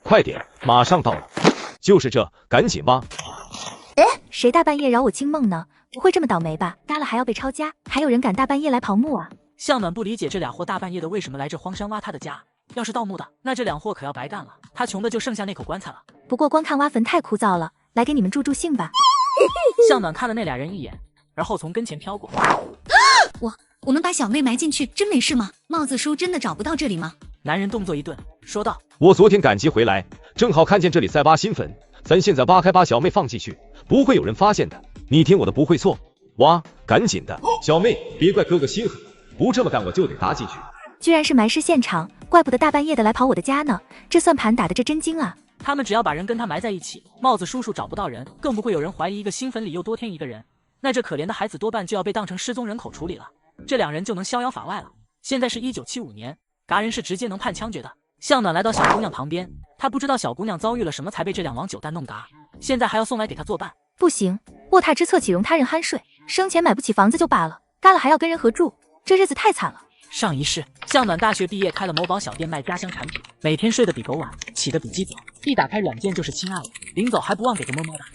快点，马上到了。就是这，赶紧吧。谁大半夜扰我清梦呢？不会这么倒霉吧？嘎了还要被抄家，还有人敢大半夜来刨墓啊？向暖不理解这俩货大半夜的为什么来这荒山挖他的家。要是盗墓的，那这两货可要白干了。他穷的就剩下那口棺材了。不过光看挖坟太枯燥了，来给你们助助兴吧。向暖看了那俩人一眼，而后从跟前飘过。我们把小妹埋进去，真没事吗？帽子叔真的找不到这里吗？男人动作一顿，说道：我昨天赶集回来，正好看见这里在挖新坟，咱现在挖开，把小妹放进去，不会有人发现的。你听我的，不会错。挖，赶紧的。小妹，别怪哥哥心狠，不这么干我就得搭进去。居然是埋尸现场，怪不得大半夜的来刨我的家呢。这算盘打的这真精啊！他们只要把人跟他埋在一起，帽子叔叔找不到人，更不会有人怀疑一个新坟里又多添一个人。那这可怜的孩子多半就要被当成失踪人口处理了，这两人就能逍遥法外了。现在是1975年，嘎人是直接能判枪决的。向暖来到小姑娘旁边，他不知道小姑娘遭遇了什么，才被这两王九蛋弄嘎，现在还要送来给他作伴。不行，卧榻之侧岂容他人酣睡？生前买不起房子就罢了，嘎了还要跟人合住，这日子太惨了。上一世，向暖大学毕业，开了某宝小店卖家乡产品，每天睡得比狗晚，起得比鸡早，一打开软件就是亲爱的，临走还不忘给个么么哒。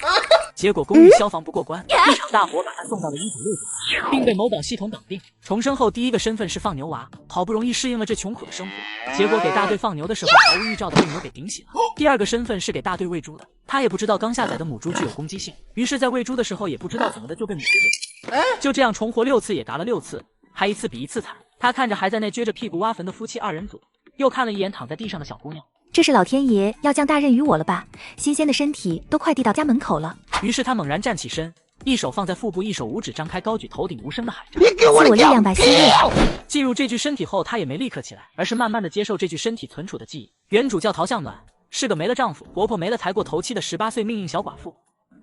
结果公寓消防不过关，一场大火把他送到了196，并被某宝系统绑定。重生后第一个身份是放牛娃，好不容易适应了这穷苦的生活，结果给大队放牛的时候毫无预兆的被牛给顶死了。第二个身份是给大队喂猪的，他也不知道刚下载的母猪具有攻击性，于是在喂猪的时候也不知道怎么的就被母猪给就这样重活6次，也嘎了6次，还一次比一次惨。他看着还在那撅着屁股挖坟的夫妻2人组，又看了一眼躺在地上的小姑娘，这是老天爷要降大任于我了吧？新鲜的身体都快递到家门口了。于是他猛然站起身，一手放在腹部，一手五指张开高举头顶，无声的喊着：赐我力量吧，新月。进入这具身体后，他也没立刻起来，而是慢慢的接受这具身体存储的记忆。原主叫陶向暖，是个没了丈夫、活泼没了才过头期的18岁命硬小寡妇。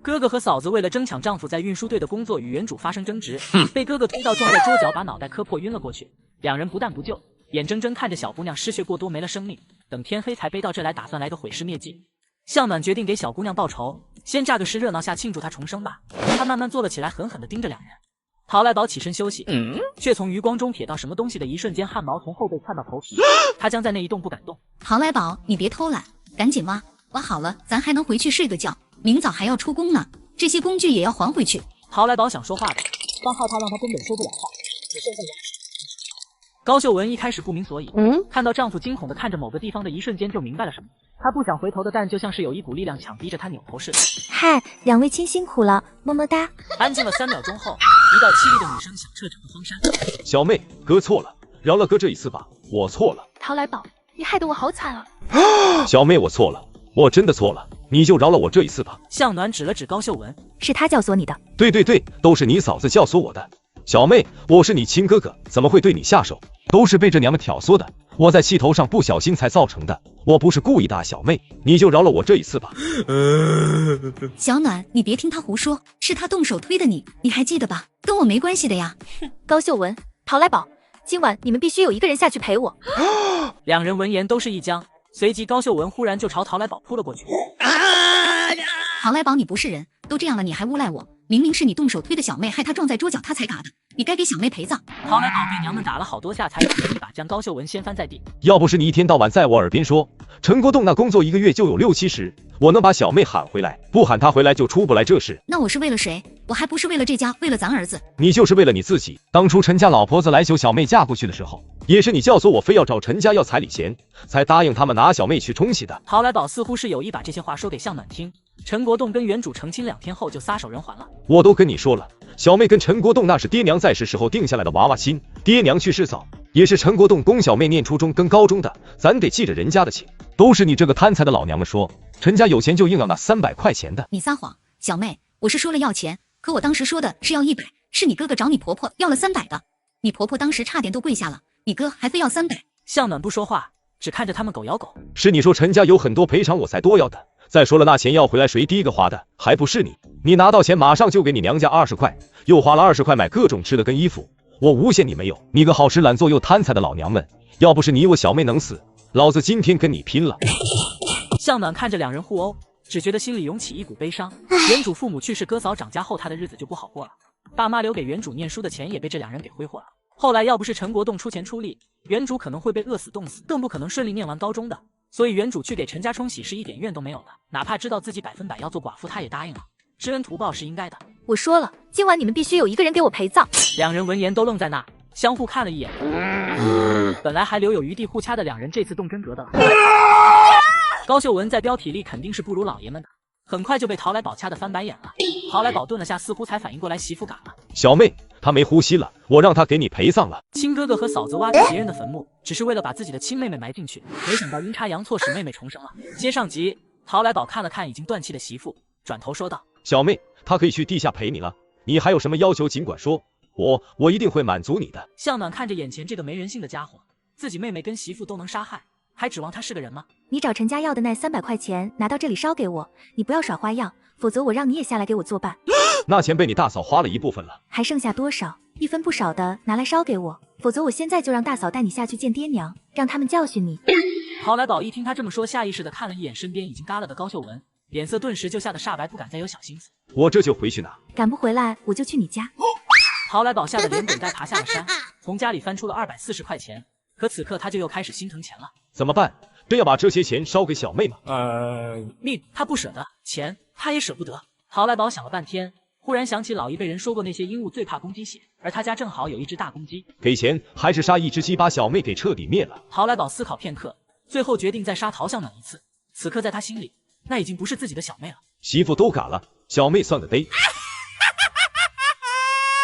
哥哥和嫂子为了争抢丈夫在运输队的工作，与原主发生争执，被哥哥推到撞在桌角，把脑袋磕破，晕了过去。两人不但不救，眼睁睁看着小姑娘失血过多没了生命，等天黑才背到这来，打算来个毁尸灭迹。向暖决定给小姑娘报仇，先炸个尸热闹下庆祝她重生吧。他慢慢坐了起来，狠狠地盯着两人。陶来宝起身休息，却从余光中瞥到什么东西的一瞬间，汗毛从后背窜到头皮，他僵在那一动不敢动。陶来宝，你别偷懒，赶紧挖，挖好了咱还能回去睡个觉，明早还要出工呢，这些工具也要还回去。陶来宝想说话的，但害怕让他根本说不了话，只剩下牙齿。高秀文一开始不明所以，看到丈夫惊恐地看着某个地方的一瞬间就明白了什么。她不想回头的，但就像是有一股力量强逼着她扭头似的。嗨，两位亲辛苦了，么么哒。安静了3秒钟后，一道凄厉的女声响彻整个荒山。小妹，哥错了，饶了哥这一次吧，我错了。陶来宝，你害得我好惨啊！小妹，我错了，我真的错了，你就饶了我这一次吧。向暖指了指高秀文，是他教唆你的。对，都是你嫂子教唆我的。小妹，我是你亲哥哥，怎么会对你下手？都是被这娘们挑唆的，我在气头上不小心才造成的，我不是故意的啊。小妹，你就饶了我这一次吧。小暖，你别听他胡说，是他动手推的你，你还记得吧？跟我没关系的呀。高秀文，陶来宝，今晚你们必须有一个人下去陪我。两人闻言都是一僵，随即高秀文忽然就朝陶来宝扑了过去。陶来宝，你不是人，都这样了你还诬赖我，明明是你动手推的小妹，害她撞在桌角，她才嘎的，你该给小妹陪葬。陶来宝被娘们打了好多下，才一把将高秀文掀翻在地。要不是你一天到晚在我耳边说陈国栋那工作1个月就有60-70，我能把小妹喊回来，不喊她回来就出不来这事。那我是为了谁？我还不是为了这家，为了咱儿子。你就是为了你自己。当初陈家老婆子来求小妹嫁过去的时候，也是你教唆我非要找陈家要彩礼钱，才答应他们拿小妹去冲洗的。陶来宝似乎是有意把这些话说给向暖听。陈国栋跟原主成亲2天后就撒手人寰了。我都跟你说了，小妹跟陈国栋那是爹娘在世时候定下来的娃娃亲，爹娘去世早，也是陈国栋供小妹念初中跟高中的，咱得记着人家的情。都是你这个贪财的老娘们说，陈家有钱就硬要那300块钱的。你撒谎，小妹，我是说了要钱，可我当时说的是要100，是你哥哥找你婆婆要了300的，你婆婆当时差点都跪下了，你哥还非要300。向暖不说话，只看着他们狗咬狗。是你说陈家有很多赔偿我才多要的，再说了那钱要回来谁第一个花的？还不是你。你拿到钱马上就给你娘家20块，又花了20块买各种吃的跟衣服，我诬陷你没有，你个好吃懒做又贪财的老娘们，要不是你我小妹能死，老子今天跟你拼了。向暖看着两人互殴，只觉得心里涌起一股悲伤。原主父母去世，哥嫂长家后，他的日子就不好过了。爸妈留给原主念书的钱也被这两人给挥霍了。后来要不是陈国栋出钱出力，原主可能会被饿死冻死，更不可能顺利念完高中的。所以原主去给陈家冲喜是一点怨都没有的，哪怕知道自己100%要做寡妇，他也答应了。知恩图报是应该的。我说了，今晚你们必须有一个人给我陪葬。两人闻言都愣在那，相互看了一眼。本来还留有余地互掐的两人，这次动真格的了。高秀文在标体力肯定是不如老爷们的，很快就被陶来宝掐得翻白眼了。陶来宝顿了下，似乎才反应过来媳妇嘎了。小妹，她没呼吸了，我让她给你陪葬了。亲哥哥和嫂子挖掘别人的坟墓，只是为了把自己的亲妹妹埋进去，没想到阴差阳错使妹妹重生了。接上集，陶来宝看了看已经断气的媳妇，转头说道：小妹，她可以去地下陪你了，你还有什么要求尽管说，我一定会满足你的。向暖看着眼前这个没人性的家伙，自己妹妹跟媳妇都能杀害，还指望他是个人吗？你找陈家要的那300块钱拿到这里烧给我，你不要耍花样，否则我让你也下来给我作伴。那钱被你大嫂花了一部分了，还剩下多少？一分不少的拿来烧给我，否则我现在就让大嫂带你下去见爹娘，让他们教训你。陶来宝一听他这么说，下意识的看了一眼身边已经嘎了的高秀文，脸色顿时就吓得煞白，不敢再有小心思。我这就回去拿。赶不回来我就去你家。陶来宝吓得连滚带爬下了山，从家里翻出了240块钱，可此刻他就又开始心疼钱了。怎么办？真要把这些钱烧给小妹吗？命他不舍得，钱他也舍不得。陶来宝想了半天，忽然想起老一辈人说过那些鹦鹉最怕公鸡血，而他家正好有一只大公鸡。给钱还是杀一只鸡把小妹给彻底灭了？陶来宝思考片刻，最后决定再杀陶向暖一次。此刻在他心里，那已经不是自己的小妹了。媳妇都嘎了，小妹算个嘚。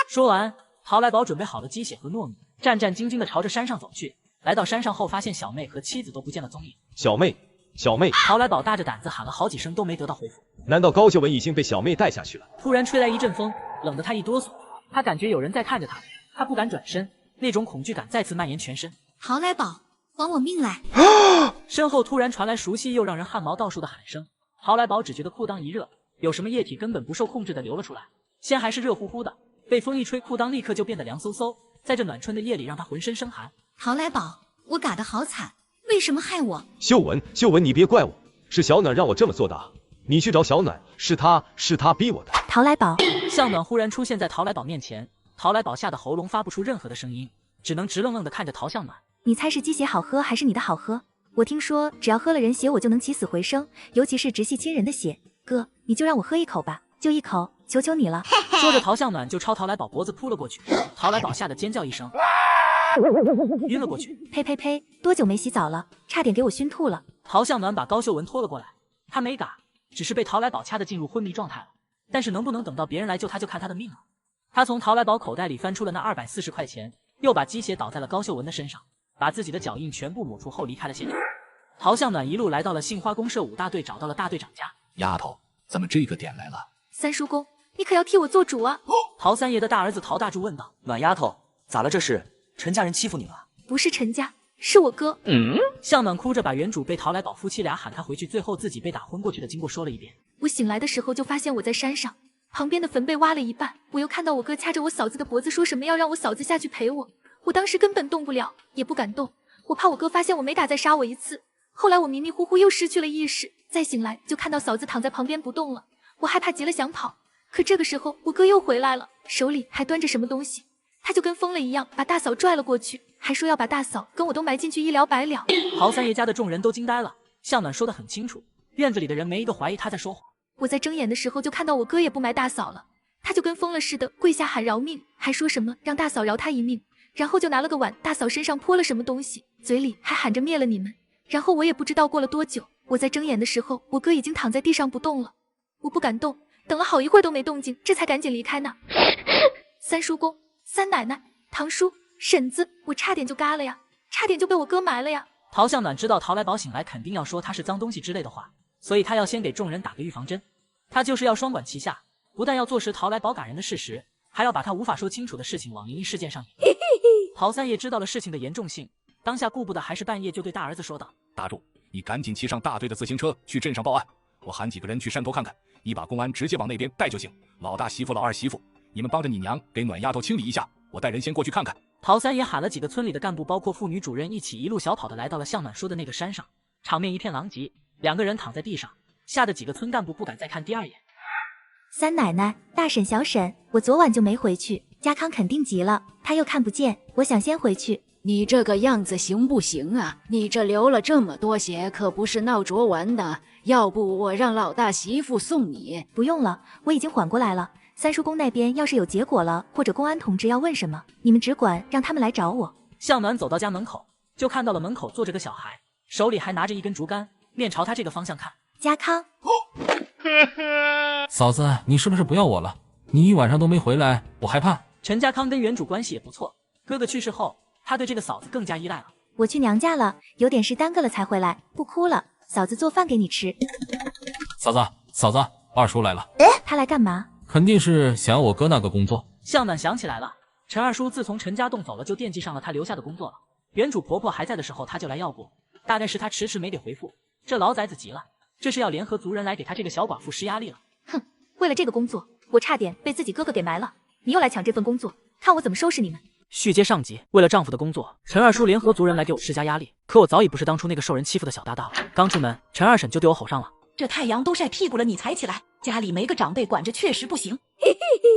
说完，陶来宝准备好了鸡血和糯米，战战兢兢地朝着山上走去。来到山上后，发现小妹和妻子都不见了踪影。小妹，小妹！陶来宝大着胆子喊了好几声，都没得到回复。难道高秀文已经被小妹带下去了？突然吹来一阵风，冷得他一哆嗦。他感觉有人在看着他，他不敢转身，那种恐惧感再次蔓延全身。陶来宝，还我命来！身后突然传来熟悉又让人汗毛倒竖的喊声。陶来宝只觉得裤裆一热，有什么液体根本不受控制的流了出来。先还是热乎乎的，被风一吹，裤裆立刻就变得凉飕飕，在这暖春的夜里让他浑身生寒。陶来宝，我嘎得好惨，为什么害我？秀文，你别怪我，是小暖让我这么做的啊！你去找小暖，是他逼我的。陶来宝，向暖忽然出现在陶来宝面前，陶来宝吓得喉咙发不出任何的声音，只能直愣愣地看着陶向暖。你猜是鸡血好喝还是你的好喝？我听说只要喝了人血我就能起死回生，尤其是直系亲人的血。哥，你就让我喝一口吧，就一口，求求你了。说着陶向暖就朝陶来宝脖子扑了过去，陶来宝吓得尖叫一声，晕了过去。呸呸呸，多久没洗澡了，差点给我熏吐了。陶向暖把高秀文拖了过来，他没嘎，只是被陶来宝掐得进入昏迷状态了。但是能不能等到别人来救他，就看他的命了。他从陶来宝口袋里翻出了那240块钱，又把鸡血倒在了高秀文的身上，把自己的脚印全部抹除后离开了现场。陶向暖一路来到了杏花公社5大队，找到了大队长家。丫头，怎么这个点来了？三叔公，你可要替我做主啊！陶三爷的大儿子陶大柱问道。暖丫头，咋了这是？陈家人欺负你了？不是陈家，是我哥。向暖哭着把原主被陶来宝夫妻俩喊他回去，最后自己被打昏过去的经过说了一遍。我醒来的时候就发现我在山上，旁边的坟被挖了一半，我又看到我哥掐着我嫂子的脖子，说什么要让我嫂子下去陪我。我当时根本动不了，也不敢动，我怕我哥发现我没打再杀我一次。后来我迷迷糊糊又失去了意识，再醒来就看到嫂子躺在旁边不动了，我害怕极了想跑，可这个时候我哥又回来了，手里还端着什么东西，他就跟疯了一样把大嫂拽了过去，还说要把大嫂跟我都埋进去，一了百了。陶三爷家的众人都惊呆了，向暖说得很清楚，院子里的人没一个怀疑他在说谎。我在睁眼的时候就看到我哥也不埋大嫂了，他就跟疯了似的跪下喊饶命，还说什么让大嫂饶他一命，然后就拿了个碗大嫂身上泼了什么东西，嘴里还喊着灭了你们。然后我也不知道过了多久，我在睁眼的时候我哥已经躺在地上不动了，我不敢动，等了好一会儿都没动静，这才赶紧离开呢。三叔公、三奶奶、堂叔、婶子，我差点就嘎了呀，差点就被我哥埋了呀。陶向暖知道陶来宝醒来肯定要说他是脏东西之类的话，所以他要先给众人打个预防针。他就是要双管齐下，不但要坐实陶来宝感人的事实，还要把他无法说清楚的事情往灵异事件上引。陶三爷知道了事情的严重性，当下顾不得还是半夜，就对大儿子说道：大柱，你赶紧骑上大队的自行车去镇上报案，我喊几个人去山头看看，你把公安直接往那边带就行。老大媳妇老二媳妇，你们帮着你娘给暖丫头清理一下，我带人先过去看看。陶三爷喊了几个村里的干部，包括妇女主任，一起一路小跑的来到了向暖说的那个山上，场面一片狼藉，两个人躺在地上，吓得几个村干部不敢再看第二眼。三奶奶、大婶、小婶，我昨晚就没回去，家康肯定急了，他又看不见，我想先回去，你这个样子行不行啊？你这流了这么多血，可不是闹着玩的。要不我让老大媳妇送你。不用了，我已经缓过来了。三叔公那边要是有结果了，或者公安同志要问什么，你们只管让他们来找我。向暖走到家门口，就看到了门口坐着个小孩，手里还拿着一根竹竿，面朝他这个方向看。家康，嫂子，你是不是不要我了？你一晚上都没回来，我害怕。陈家康跟原主关系也不错，哥哥去世后，他对这个嫂子更加依赖了。我去娘家了，有点事耽搁了才回来，不哭了。嫂子做饭给你吃。嫂子，二叔来了。他来干嘛？肯定是想要我哥那个工作。向暖想起来了，陈二叔自从陈家栋走了，就惦记上了他留下的工作了。原主婆婆还在的时候，他就来要过，大概是他迟迟没给回复，这老崽子急了，这是要联合族人来给他这个小寡妇施压力了。哼，为了这个工作，我差点被自己哥哥给埋了。你又来抢这份工作，看我怎么收拾你们！续接上集，为了丈夫的工作，陈二叔联合族人来给我施加压力，可我早已不是当初那个受人欺负的小大大了。刚出门，陈二婶就对我吼上了：“这太阳都晒屁股了，你才起来，家里没个长辈管着确实不行。”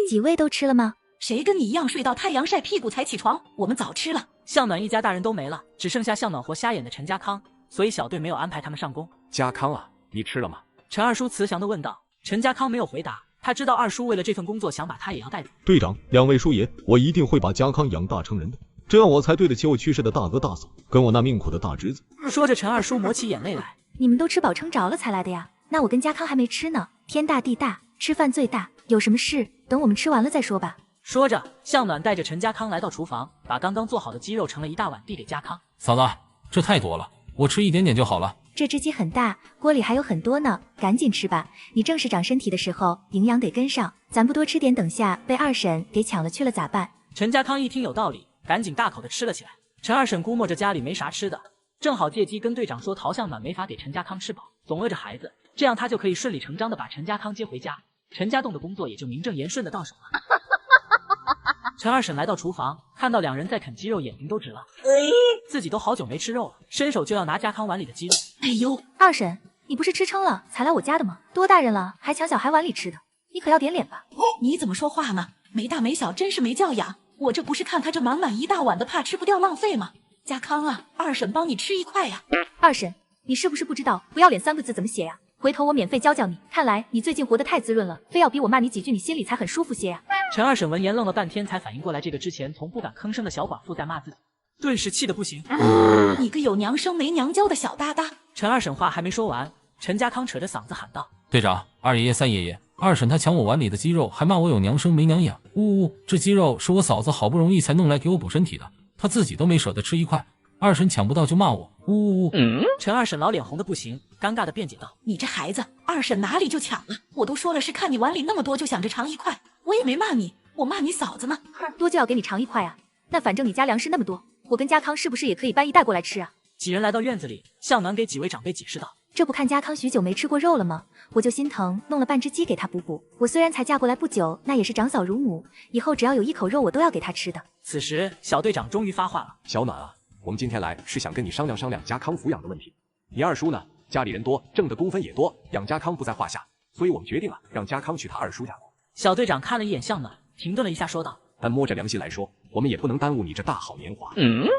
几位都吃了吗？谁跟你一样睡到太阳晒屁股才起床？我们早吃了。向暖一家大人都没了，只剩下向暖活瞎眼的陈家康，所以小队没有安排他们上工。家康啊，你吃了吗？陈二叔慈祥地问道。陈家康没有回答，他知道二叔为了这份工作想把他也要带走。队长，两位叔爷，我一定会把家康养大成人的，这样我才对得起我去世的大哥大嫂，跟我那命苦的大侄子。说着，陈二叔抹起眼泪来。你们都吃饱撑着了才来的呀？那我跟家康还没吃呢。天大地大，吃饭最大，有什么事等我们吃完了再说吧。说着，向暖带着陈家康来到厨房，把刚刚做好的鸡肉盛了一大碗递给家康。嫂子，这太多了，我吃一点点就好了。这只鸡很大，锅里还有很多呢，赶紧吃吧。你正是长身体的时候，营养得跟上，咱不多吃点，等下被二婶给抢了去了咋办？陈家康一听有道理，赶紧大口的吃了起来。陈二婶估摸着家里没啥吃的，正好借机跟队长说陶向暖没法给陈家康吃饱，总饿着孩子，这样他就可以顺理成章的把陈家康接回家，陈家栋的工作也就名正言顺的到手了。陈二婶来到厨房，看到两人在啃鸡肉，眼睛都直了。自己都好久没吃肉了，伸手就要拿家康碗里的鸡肉。哎呦，二婶，你不是吃撑了才来我家的吗？多大人了还抢小孩碗里吃的，你可要点脸吧？你怎么说话呢？没大没小，真是没教养。我这不是看他这满满一大碗的，怕吃不掉浪费吗？家康啊，二婶帮你吃一块呀。二婶，你是不是不知道不要脸3个字怎么写呀？回头我免费教教你。看来你最近活得太滋润了，非要逼我骂你几句，你心里才很舒服些呀。陈二婶闻言愣了半天，才反应过来，这个之前从不敢吭声的小寡妇在骂自己，顿时气得不行。你个有娘生没娘教的小搭搭！陈二婶话还没说完，陈家康扯着嗓子喊道：“队长，二爷爷、三爷爷，二婶她抢我碗里的鸡肉，还骂我有娘生没娘养。呜呜，这鸡肉是我嫂子好不容易才弄来给我补身体的，她自己都没舍得吃一块，二婶抢不到就骂我。呜呜。”陈二婶老脸红的不行，尴尬的辩解道：“你这孩子，二婶哪里就抢了？我都说了是看你碗里那么多就想着尝一块，我也没骂你，我骂你嫂子呢。多就要给你尝一块啊？那反正你家粮食那么多，我跟家康是不是也可以搬一袋过来吃啊？”几人来到院子里，向暖给几位长辈解释道：“这不看家康许久没吃过肉了吗？我就心疼，弄了半只鸡给他补补。我虽然才嫁过来不久，那也是长嫂如母，以后只要有一口肉，我都要给他吃的。”此时，小队长终于发话了：“小暖啊，我们今天来是想跟你商量商量家康抚养的问题。你二叔呢，家里人多，挣的工分也多，养家康不在话下，所以我们决定了让家康去他二叔家。”小队长看了一眼向暖，停顿了一下，说道：“但摸着良心来说，我们也不能耽误你这大好年华。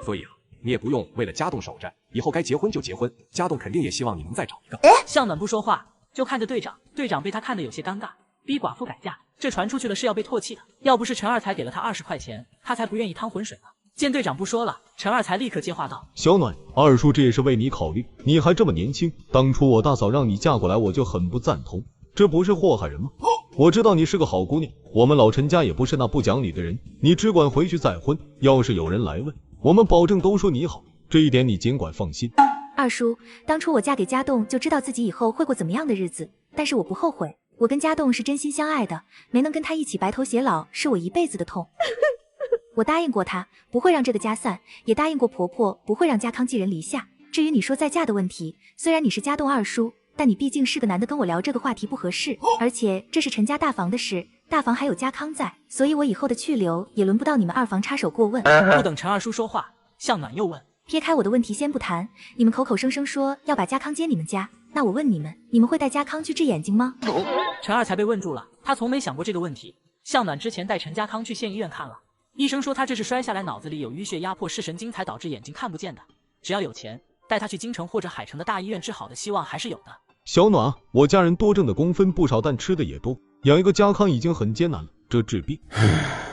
所以啊，你也不用为了家栋守着，以后该结婚就结婚，家栋肯定也希望你能再找一个。”向暖不说话，就看着队长。队长被他看得有些尴尬，逼寡妇改嫁，这传出去了是要被唾弃的。要不是陈二才给了他20块钱，他才不愿意趟浑水呢。见队长不说了，陈二才立刻接话道：“小暖，二叔这也是为你考虑，你还这么年轻，当初我大嫂让你嫁过来，我就很不赞同，这不是祸害人吗？我知道你是个好姑娘，我们老陈家也不是那不讲理的人，你只管回去再婚，要是有人来问，我们保证都说你好，这一点你尽管放心。”二叔，当初我嫁给家栋就知道自己以后会过怎么样的日子，但是我不后悔，我跟家栋是真心相爱的，没能跟他一起白头偕老，是我一辈子的痛。我答应过他不会让这个家散，也答应过婆婆不会让家康寄人篱下。至于你说再嫁的问题，虽然你是家栋二叔，但你毕竟是个男的，跟我聊这个话题不合适，而且这是陈家大房的事，大房还有家康在，所以我以后的去留也轮不到你们二房插手过问。不等陈二叔说话，向暖又问：“撇开我的问题先不谈，你们口口声声说要把家康接你们家，那我问你们，你们会带家康去治眼睛吗？”陈二才被问住了，他从没想过这个问题。向暖之前带陈家康去县医院看了，医生说他这是摔下来，脑子里有淤血压迫视神经才导致眼睛看不见的。只要有钱，带他去京城或者海城的大医院治好的希望还是有的。小暖，我家人多挣的工分不少，但吃的也多，养一个家康已经很艰难了，这治病。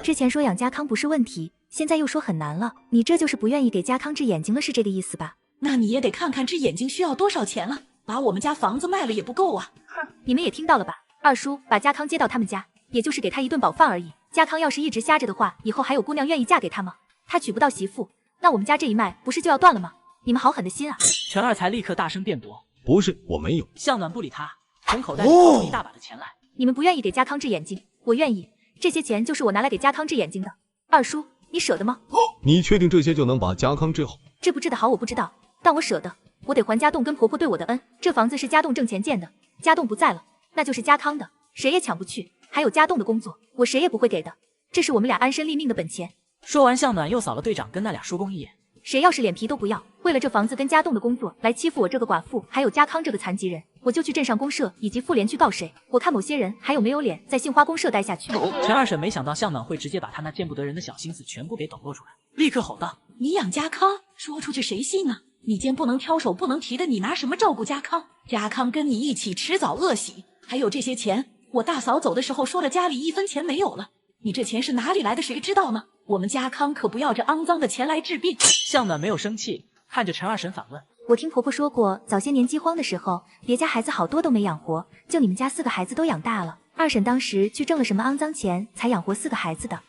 之前说养家康不是问题，现在又说很难了，你这就是不愿意给家康治眼睛了，是这个意思吧？那你也得看看治眼睛需要多少钱了，把我们家房子卖了也不够啊。哼，你们也听到了吧？二叔把家康接到他们家，也就是给他一顿饱饭而已。家康要是一直瞎着的话，以后还有姑娘愿意嫁给他吗？他娶不到媳妇，那我们家这一脉不是就要断了吗？你们好狠的心啊！陈二才立刻大声辩驳：“不是，我没有。”向暖不理他，从口袋里掏出一大把的钱来。你们不愿意给家康治眼睛，我愿意，这些钱就是我拿来给家康治眼睛的。二叔，你舍得吗？你确定这些就能把家康治好？治不治得好我不知道，但我舍得。我得还家栋跟婆婆对我的恩，这房子是家栋挣钱建的，家栋不在了，那就是家康的，谁也抢不去。还有家栋的工作，我谁也不会给的，这是我们俩安身立命的本钱。说完，向暖又扫了队长跟那俩叔公一眼。谁要是脸皮都不要，为了这房子跟家栋的工作来欺负我这个寡妇，还有家康这个残疾人，我就去镇上公社以及妇联去告谁。我看某些人还有没有脸在杏花公社待下去。陈二婶没想到向暖会直接把他那见不得人的小心思全部给抖落出来，立刻吼道：“你养家康，说出去谁信啊？你见不能挑手不能提的，你拿什么照顾家康？家康跟你一起迟早饿死。还有这些钱，我大嫂走的时候说了，家里1分钱没有了。你这钱是哪里来的？谁知道呢？我们家康可不要这肮脏的钱来治病。”向暖没有生气，看着陈二婶反问：“我听婆婆说过，早些年饥荒的时候，别家孩子好多都没养活，就你们家4个孩子都养大了。二婶当时去挣了什么肮脏钱，才养活4个孩子的？”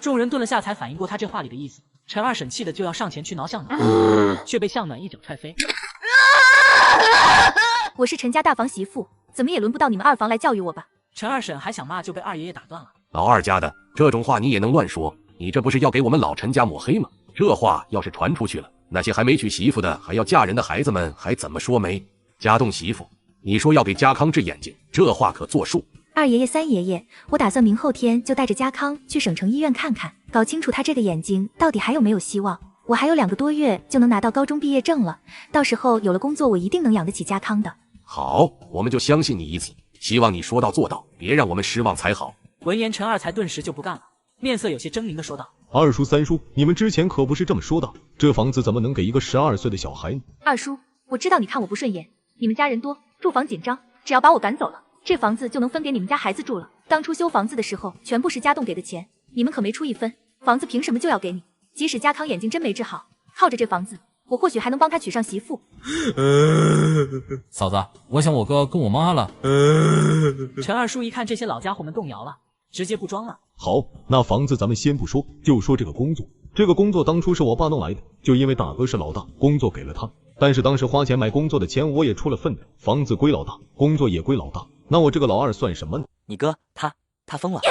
众人顿了下，才反应过他这话里的意思。陈二婶气得就要上前去挠向暖，却被向暖一脚踹飞。我是陈家大房媳妇，怎么也轮不到你们二房来教育我吧？陈二婶还想骂，就被二爷爷打断了。老二家的这种话你也能乱说？你这不是要给我们老陈家抹黑吗？这话要是传出去了，那些还没娶媳妇的还要嫁人的孩子们还怎么说媒？家栋媳妇，你说要给家康治眼睛，这话可作数？二爷爷、三爷爷，我打算明后天就带着家康去省城医院看看，搞清楚他这个眼睛到底还有没有希望。我还有2个多月就能拿到高中毕业证了，到时候有了工作，我一定能养得起家康的。好，我们就相信你一次，希望你说到做到，别让我们失望才好。闻言，陈二才顿时就不干了，面色有些狰狞地说道：“二叔、三叔，你们之前可不是这么说的，这房子怎么能给一个12岁的小孩呢？”二叔，我知道你看我不顺眼，你们家人多，住房紧张，只要把我赶走了，这房子就能分给你们家孩子住了。当初修房子的时候，全部是家栋给的钱，你们可没出1分，房子凭什么就要给你？即使家康眼睛真没治好，靠着这房子，我或许还能帮他娶上媳妇。嫂子，我想我哥跟我妈了。陈二叔一看这些老家伙们动摇了，直接不装了。好，那房子咱们先不说，就说这个工作。这个工作当初是我爸弄来的，就因为大哥是老大，工作给了他。但是当时花钱买工作的钱我也出了份的，房子归老大，工作也归老大，那我这个老二算什么呢？你哥他疯了。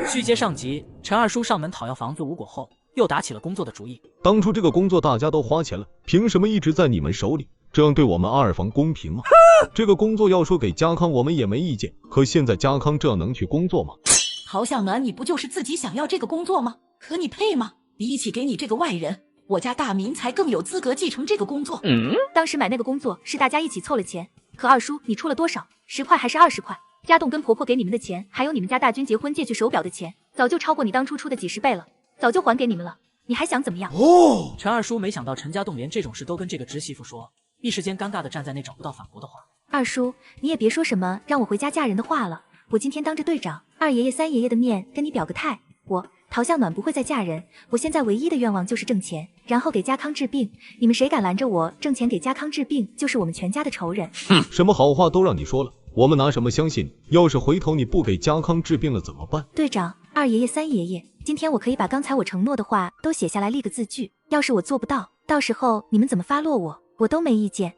续接上集，陈二叔上门讨要房子无果后，又打起了工作的主意。当初这个工作大家都花钱了，凭什么一直在你们手里？这样对我们二房公平吗？这个工作要说给家康我们也没意见，可现在家康这样能去工作吗？陶向暖，你不就是自己想要这个工作吗？可你配吗？比起给你这个外人，我家大明才更有资格继承这个工作。当时买那个工作是大家一起凑了钱，可二叔你出了多少？10块还是20块？家栋跟婆婆给你们的钱，还有你们家大军结婚借去手表的钱，早就超过你当初出的几10倍了，早就还给你们了，你还想怎么样？陈二叔没想到陈家栋连这种事都跟这个侄媳妇说，一时间尴尬的站在那找不到反驳的话。二叔，你也别说什么让我回家嫁人的话了，我今天当着队长、二爷爷、三爷爷的面跟你表个态，我陶向暖不会再嫁人，我现在唯一的愿望就是挣钱，然后给家康治病。你们谁敢拦着我挣钱给家康治病，就是我们全家的仇人。什么好话都让你说了，我们拿什么相信你？要是回头你不给家康治病了怎么办？队长、二爷爷、三爷爷，今天我可以把刚才我承诺的话都写下来立个字据，要是我做不到，到时候你们怎么发落我都没意见。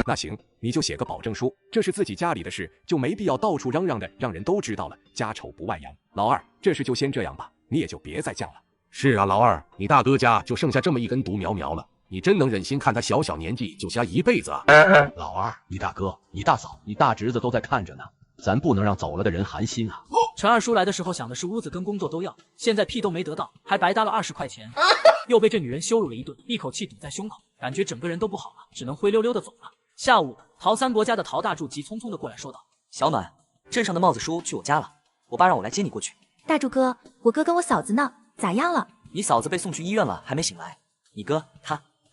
那行，你就写个保证书，这是自己家里的事，就没必要到处嚷嚷的，让人都知道了，家丑不外扬。老二，这事就先这样吧，你也就别再犟了。是啊，老二，你大哥家就剩下这么一根独苗苗了，你真能忍心看他小小年纪就瞎一辈子啊？老二，你大哥、你大嫂、你大侄子都在看着呢，咱不能让走了的人寒心啊。陈二叔来的时候想的是屋子跟工作都要，现在屁都没得到，还白搭了20块钱，又被这女人羞辱了一顿，一口气堵在胸口，感觉整个人都不好了，只能灰溜溜的走了。下午，陶三伯家的陶大柱急匆匆的过来说道：“小暖，镇上的帽子叔去我家了，我爸让我来接你过去。”大柱哥，我哥跟我嫂子呢，咋样了？你嫂子被送去医院了，还没醒来。你哥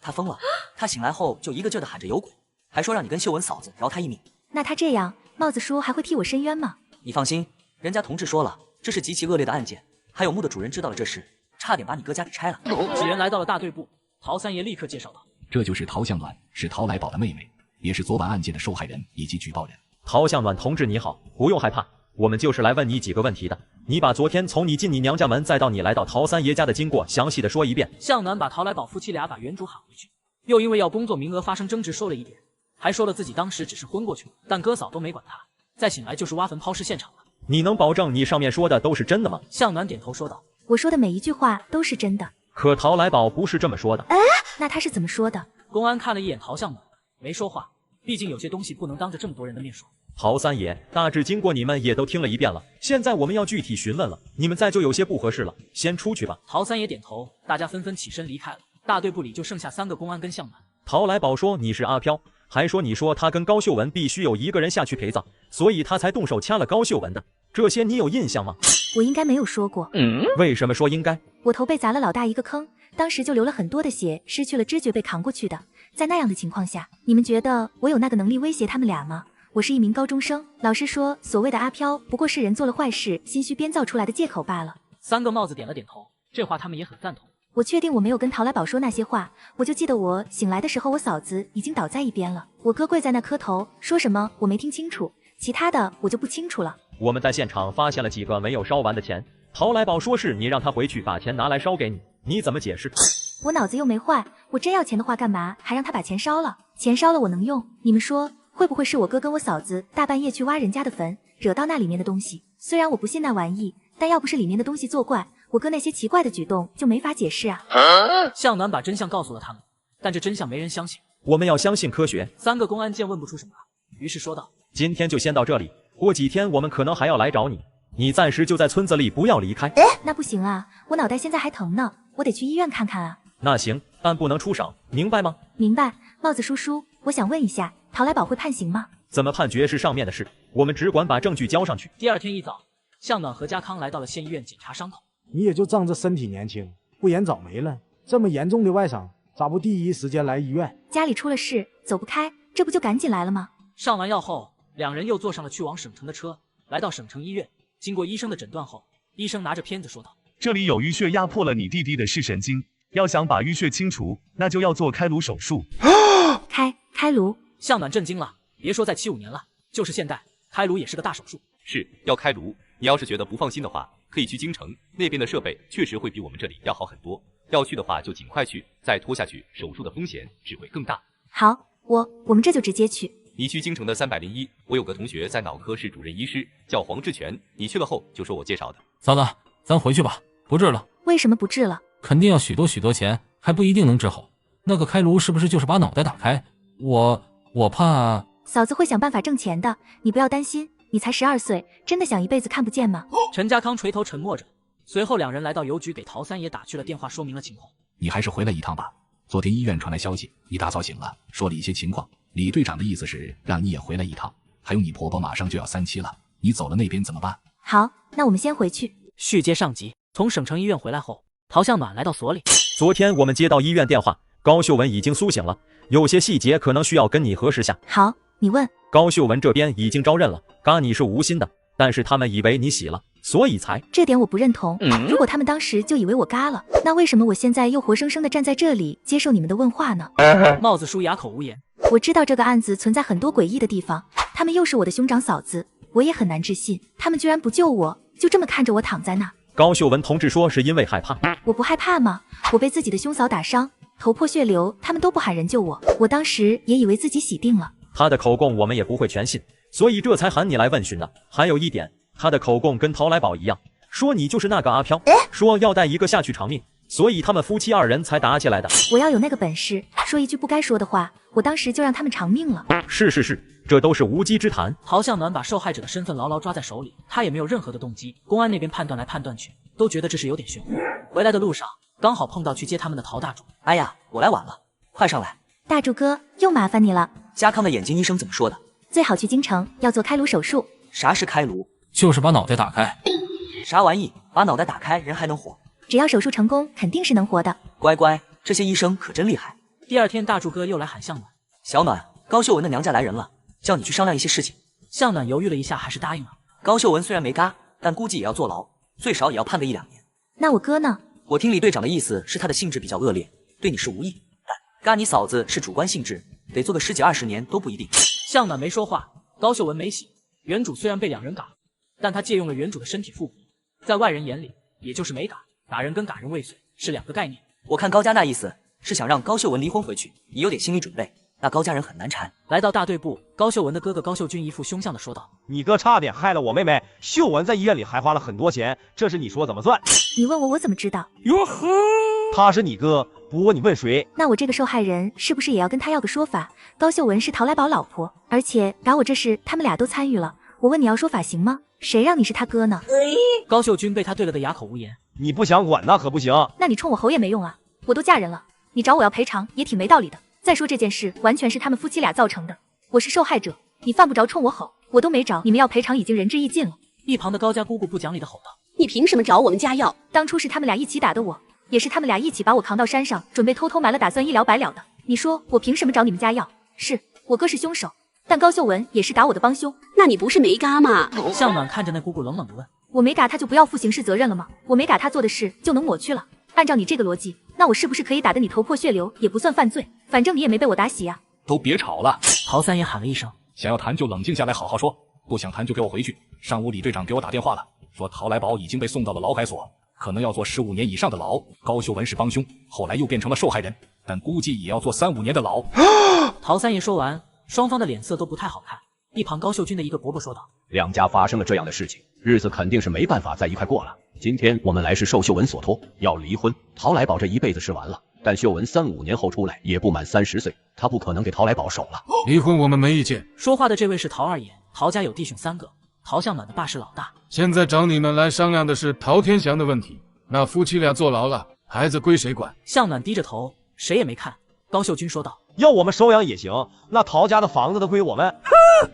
他疯了，他醒来后就一个劲儿的喊着有鬼，还说让你跟秀文嫂子饶他一命。那他这样，帽子叔还会替我伸冤吗？你放心，人家同志说了，这是极其恶劣的案件，还有墓的主人知道了这事，差点把你哥家给拆了。几人来到了大队部，陶三爷立刻介绍道：“这就是陶向暖，是陶来宝的妹妹，也是昨晚案件的受害人以及举报人。”陶向暖同志你好，不用害怕，我们就是来问你几个问题的。你把昨天从你进你娘家门再到你来到陶三爷家的经过详细的说一遍。向暖把陶来宝夫妻俩把原主喊回去，又因为要工作名额发生争执说了一遍，还说了自己当时只是昏过去了，但哥嫂都没管他，再醒来就是挖坟抛尸现场了。你能保证你上面说的都是真的吗？向暖点头说道：“我说的每一句话都是真的。”可陶来宝不是这么说的。那他是怎么说的？公安看了一眼陶向暖，没说话，毕竟有些东西不能当着这么多人的面说。陶三爷，大致经过你们也都听了一遍了，现在我们要具体询问了，你们再就有些不合适了，先出去吧。陶三爷点头，大家纷纷起身离开了。大队部里就剩下3个公安跟向暖。陶来宝说你是阿飘，还说你说他跟高秀文必须有一个人下去陪葬，所以他才动手掐了高秀文的，这些你有印象吗？我应该没有说过。为什么说应该？我头被砸了老大一个坑，当时就流了很多的血，失去了知觉被扛过去的。在那样的情况下，你们觉得我有那个能力威胁他们俩吗？我是一名高中生，老师说所谓的阿飘不过是人做了坏事心虚编造出来的借口罢了。3个帽子点了点头，这话他们也很赞同。我确定我没有跟陶来宝说那些话，我就记得我醒来的时候，我嫂子已经倒在一边了，我哥跪在那磕头，说什么我没听清楚，其他的我就不清楚了。我们在现场发现了几个没有烧完的钱，陶来宝说是你让他回去把钱拿来烧给你，你怎么解释？我脑子又没坏，我真要钱的话干嘛还让他把钱烧了？钱烧了我能用，你们说会不会是我哥跟我嫂子大半夜去挖人家的坟，惹到那里面的东西？虽然我不信那玩意，但要不是里面的东西作怪，我哥那些奇怪的举动就没法解释啊。向暖把真相告诉了他们，但这真相没人相信。我们要相信科学。3个公安见问不出什么，于是说道：“今天就先到这里，过几天我们可能还要来找你，你暂时就在村子里不要离开。”那不行啊，我脑袋现在还疼呢，我得去医院看看啊。那行，但不能出省，明白吗？明白。帽子叔叔，我想问一下，陶来宝会判刑吗？怎么判决是上面的事，我们只管把证据交上去。第2天一早，向暖和家康来到了县医院检查伤口。你也就仗着身体年轻，不言早没了。这么严重的外伤，咋不第一时间来医院？家里出了事，走不开，这不就赶紧来了吗？上完药后，2人又坐上了去往省城的车，来到省城医院。经过医生的诊断后，医生拿着片子说道：“这里有淤血压迫了你弟弟的视神经，要想把淤血清除，那就要做开颅手术。”开颅？向暖震惊了，别说在75年了，就是现代，开颅也是个大手术。是要开颅，你要是觉得不放心的话，可以去京城，那边的设备确实会比我们这里要好很多。要去的话就尽快去，再拖下去，手术的风险只会更大。好，我们这就直接去。你去京城的301，我有个同学在脑科室主任医师，叫黄志全，你去了后就说我介绍的。嫂子，咱回去吧，不治了。为什么不治了？肯定要许多钱，还不一定能治好。那个开颅是不是就是把脑袋打开？我怕……嫂子会想办法挣钱的，你不要担心。你才12岁，真的想一辈子看不见吗？陈家康垂头沉默着，随后2人来到邮局给陶三爷打去了电话，说明了情况。你还是回来一趟吧。昨天医院传来消息，一大早醒了，说了一些情况。李队长的意思是让你也回来一趟，还有你婆婆马上就要37了，你走了那边怎么办？好，那我们先回去。续接上集，从省城医院回来后，陶向暖来到所里。昨天我们接到医院电话，高秀文已经苏醒了，有些细节可能需要跟你核实下。好，你问。高秀文这边已经招认了，嘎你是无心的，但是他们以为你洗了，所以才……这点我不认同。如果他们当时就以为我嘎了，那为什么我现在又活生生的站在这里接受你们的问话呢？帽子叔哑口无言。我知道这个案子存在很多诡异的地方，他们又是我的兄长嫂子，我也很难置信，他们居然不救我，就这么看着我躺在那。高秀文同志说是因为害怕。我不害怕吗？我被自己的兄嫂打伤，头破血流，他们都不喊人救我，我当时也以为自己洗定了。他的口供我们也不会全信，所以这才喊你来问询的。还有一点，他的口供跟陶来宝一样，说你就是那个阿飘，说要带一个下去偿命，所以他们夫妻2人才打起来的。我要有那个本事，说一句不该说的话，我当时就让他们偿命了。是，这都是无稽之谈。陶向暖把受害者的身份牢牢抓在手里，他也没有任何的动机。公安那边判断来判断去，都觉得这是有点玄乎。回来的路上，刚好碰到去接他们的陶大柱。哎呀，我来晚了，快上来。大柱哥，又麻烦你了。家康的眼睛医生怎么说的？最好去京城，要做开颅手术。啥是开颅？就是把脑袋打开。啥玩意？把脑袋打开，人还能活？只要手术成功，肯定是能活的。乖乖，这些医生可真厉害。第二天，大柱哥又来喊向暖。小暖，高秀文的娘家来人了，叫你去商量一些事情。向暖犹豫了一下，还是答应了。高秀文虽然没嘎，但估计也要坐牢，最少也要判个1-2年。那我哥呢？我听李队长的意思是他的性质比较恶劣，对你是无益，但嘎你嫂子是主观性质，得做个10几20年都不一定。向暖没说话，高秀文没洗。原主虽然被2人嘎，但他借用了原主的身体复古，在外人眼里也就是没嘎，嘎人跟嘎人未遂是2个概念。我看高家那意思是想让高秀文离婚回去，你有点心理准备，那高家人很难缠。来到大队部，高秀文的哥哥高秀军一副凶相的说道：“你哥差点害了我妹妹，秀文在医院里还花了很多钱，这事你说怎么算？”你问我怎么知道？哟呵，他是你哥，不过你问谁？那我这个受害人是不是也要跟他要个说法？高秀文是陶来宝老婆，而且打我这事他们俩都参与了，我问你要说法行吗？谁让你是他哥呢？高秀军被他对了的哑口无言。你不想管那可不行。那你冲我吼也没用啊，我都嫁人了，你找我要赔偿也挺没道理的。再说这件事完全是他们夫妻俩造成的，我是受害者，你犯不着冲我吼，我都没找你们要赔偿，已经仁至义尽了。一旁的高家姑姑不讲理的吼道：“你凭什么找我们家要？当初是他们俩一起打的我，也是他们俩一起把我扛到山上，准备偷偷埋了，打算一了百了的。你说我凭什么找你们家要？是我哥是凶手，但高秀文也是打我的帮凶，那你不是没嘎吗？”向暖看着那姑姑冷冷的问：“我没打他就不要负刑事责任了吗？我没打他做的事就能抹去了？按照你这个逻辑，那我是不是可以打得你头破血流也不算犯罪？反正你也没被我打死呀。”都别吵了！陶三爷喊了一声：“想要谈就冷静下来好好说，不想谈就给我回去。”上午李队长给我打电话了，说陶来宝已经被送到了劳改所，可能要坐15年以上的牢。高秀文是帮凶，后来又变成了受害人，但估计也要坐3、5年的牢。陶三爷说完，双方的脸色都不太好看。一旁高秀军的一个伯伯说道：“两家发生了这样的事情，日子肯定是没办法在一块过了。今天我们来是受秀文所托，要离婚。陶来宝这一辈子是完了，但秀文3、5年后出来也不满30岁，他不可能给陶来宝守了。离婚我们没意见。”说话的这位是陶二爷，陶家有弟兄3个，陶向暖的爸是老大。现在找你们来商量的是陶天祥的问题，那夫妻俩坐牢了，孩子归谁管？向暖低着头，谁也没看。高秀军说道：“要我们收养也行，那陶家的房子都归我们。”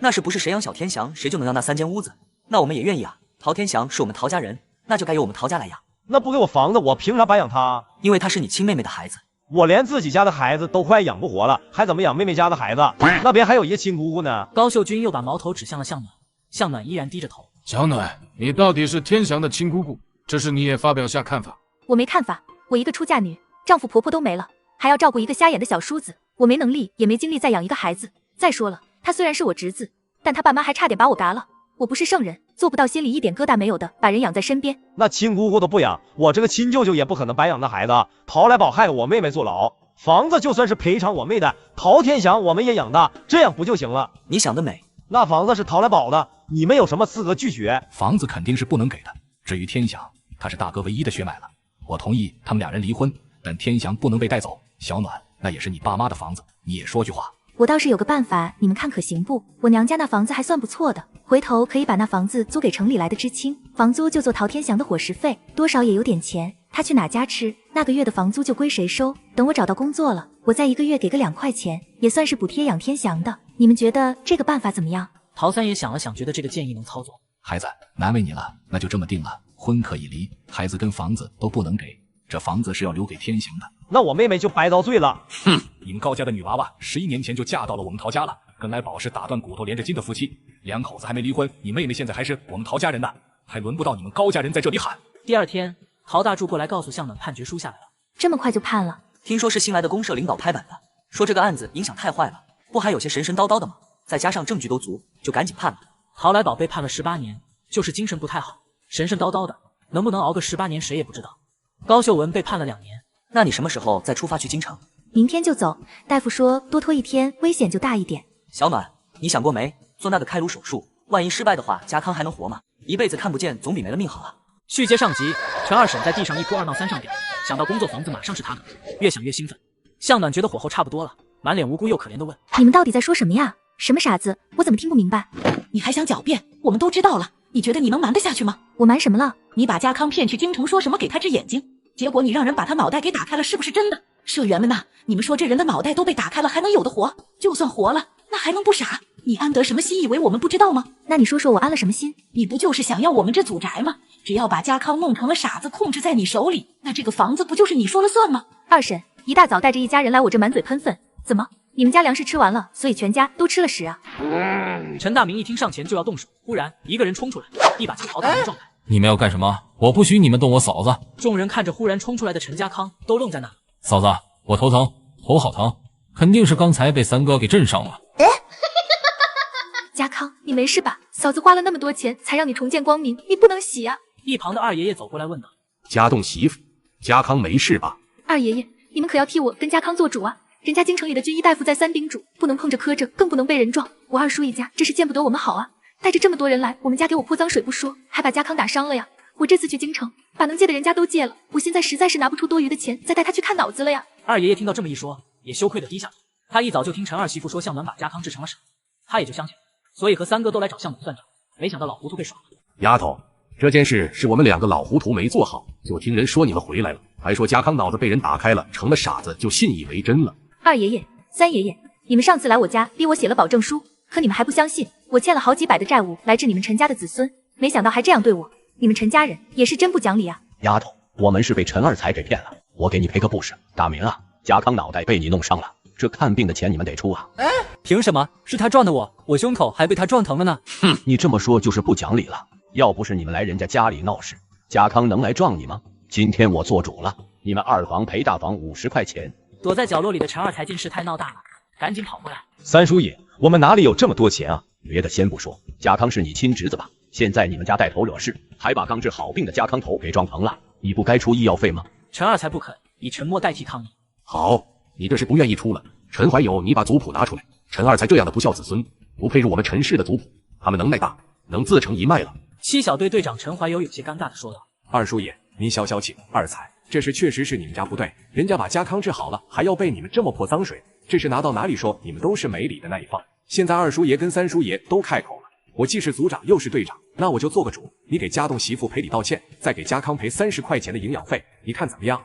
那是不是谁养小天祥，谁就能要那3间屋子？那我们也愿意啊。陶天祥是我们陶家人，那就该由我们陶家来养。那不给我房子，我凭啥白养他？因为他是你亲妹妹的孩子。我连自己家的孩子都快养不活了，还怎么养妹妹家的孩子？那边还有一个亲姑姑呢。高秀军又把矛头指向了向暖，向暖依然低着头。小暖，你到底是天祥的亲姑姑，这事你也发表下看法？我没看法，我一个出嫁女，丈夫婆婆都没了，还要照顾一个瞎眼的小叔子，我没能力也没精力再养一个孩子。再说了，他虽然是我侄子，但他爸妈还差点把我嘎了。我不是圣人，做不到心里一点疙瘩没有的把人养在身边。那亲姑姑都不养，我这个亲舅舅也不可能白养那孩子。陶来宝害我妹妹坐牢，房子就算是赔偿我妹的，陶天祥我们也养大，这样不就行了？你想得美。那房子是陶来宝的，你们有什么资格拒绝？房子肯定是不能给的。至于天祥，他是大哥唯一的血脉了，我同意他们2人离婚，但天祥不能被带走。小暖，那也是你爸妈的房子，你也说句话。我倒是有个办法，你们看可行不？我娘家那房子还算不错的，回头可以把那房子租给城里来的知青，房租就做陶天祥的伙食费，多少也有点钱。他去哪家吃，那个月的房租就归谁收。等我找到工作了，我再1个月给个2块钱，也算是补贴养天祥的。你们觉得这个办法怎么样？陶三爷想了想，觉得这个建议能操作。孩子，难为你了，那就这么定了，婚可以离，孩子跟房子都不能给，这房子是要留给天祥的。那我妹妹就白遭罪了。哼，你们高家的女娃娃11年前就嫁到了我们陶家了，跟来宝是打断骨头连着筋的夫妻，2口子还没离婚，你妹妹现在还是我们陶家人呢，还轮不到你们高家人在这里喊。第2天，陶大柱过来告诉向暖判决书下来了。这么快就判了？听说是新来的公社领导拍板的，说这个案子影响太坏了，不还有些神神叨叨的吗？再加上证据都足，就赶紧判了。陶来宝被判了18年，就是精神不太好，神神叨叨的，能不能熬个18年谁也不知道。高秀文被判了2年。那你什么时候再出发去京城？明天就走，大夫说多拖1天危险就大一点。小暖，你想过没？做那个开颅手术，万一失败的话，家康还能活吗？一辈子看不见总比没了命好啊。续接上集，陈二婶在地上一哭二闹三上吊，想到工作房子马上是他的，越想越兴奋。向暖觉得火候差不多了，满脸无辜又可怜的问：“你们到底在说什么呀？什么傻子？我怎么听不明白？”你还想狡辩？我们都知道了，你觉得你能瞒得下去吗？我瞒什么了？你把家康骗去京城，说什么给他治眼睛，结果你让人把他脑袋给打开了，是不是真的？社员们呐，你们说这人的脑袋都被打开了，还能有的活？就算活了，那还能不傻？你安得什么心，以为我们不知道吗？那你说说我安了什么心？你不就是想要我们这祖宅吗？只要把家康弄成了傻子，控制在你手里，那这个房子不就是你说了算吗？二婶一大早带着一家人来我这满嘴喷粪，怎么？你们家粮食吃完了，所以全家都吃了屎啊？陈大明一听上前就要动手，忽然一个人冲出来，一把将陶大明撞开。你们要干什么？我不许你们动我嫂子！众人看着忽然冲出来的陈家康，都愣在那。嫂子，我头疼，头好疼，肯定是刚才被三哥给震伤了。家康，你没事吧？嫂子花了那么多钱才让你重见光明，你不能洗啊！一旁的二爷爷走过来问道：“家栋媳妇，家康没事吧？”二爷爷，你们可要替我跟家康做主啊！人家京城里的军医大夫在三叮嘱，不能碰着磕着，更不能被人撞。我二叔一家这是见不得我们好啊！带着这么多人来，我们家给我泼脏水不说，还把家康打伤了呀！我这次去京城，把能借的人家都借了，我现在实在是拿不出多余的钱再带他去看脑子了呀！二爷爷听到这么一说，也羞愧的低下头。他一早就听陈二媳妇说向暖把家康治成了傻，他也就相信了，所以和三哥都来找向暖算账。没想到老糊涂被耍了。丫头，这件事是我们两个老糊涂没做好，就听人说你们回来了，还说家康脑子被人打开了，成了傻子，就信以为真了。二爷爷、三爷爷，你们上次来我家逼我写了保证书，可你们还不相信，我欠了好几百的债务来治你们陈家的子孙，没想到还这样对我，你们陈家人也是真不讲理啊！丫头，我们是被陈二才给骗了，我给你赔个不是。大明啊，家康脑袋被你弄伤了，这看病的钱你们得出啊！凭什么？是他撞的我，我胸口还被他撞疼了呢。哼，你这么说就是不讲理了。要不是你们来人家家里闹事，家康能来撞你吗？今天我做主了，你们二房赔大房50块钱。躲在角落里的陈二才见事态闹大了，赶紧跑过来。三叔爷，我们哪里有这么多钱啊？别的先不说，家康是你亲侄子吧？现在你们家带头惹事，还把刚治好病的家康头给撞疼了，你不该出医药费吗？陈二才不肯，以沉默代替抗议。好，你这是不愿意出了。陈怀友，你把族谱拿出来。陈二才这样的不孝子孙，不配入我们陈氏的族谱。他们能耐大，能自成一脉了。七小队队长陈怀友有些尴尬的说道：“二叔爷，您消消气。二才，这事确实是你们家不对，人家把家康治好了，还要被你们这么泼脏水，这事拿到哪里说，你们都是没理的那一方。现在二叔爷跟三叔爷都开口了，我既是族长又是队长，那我就做个主，你给家栋媳妇赔礼道歉，再给家康赔30块钱的营养费，你看怎么样？”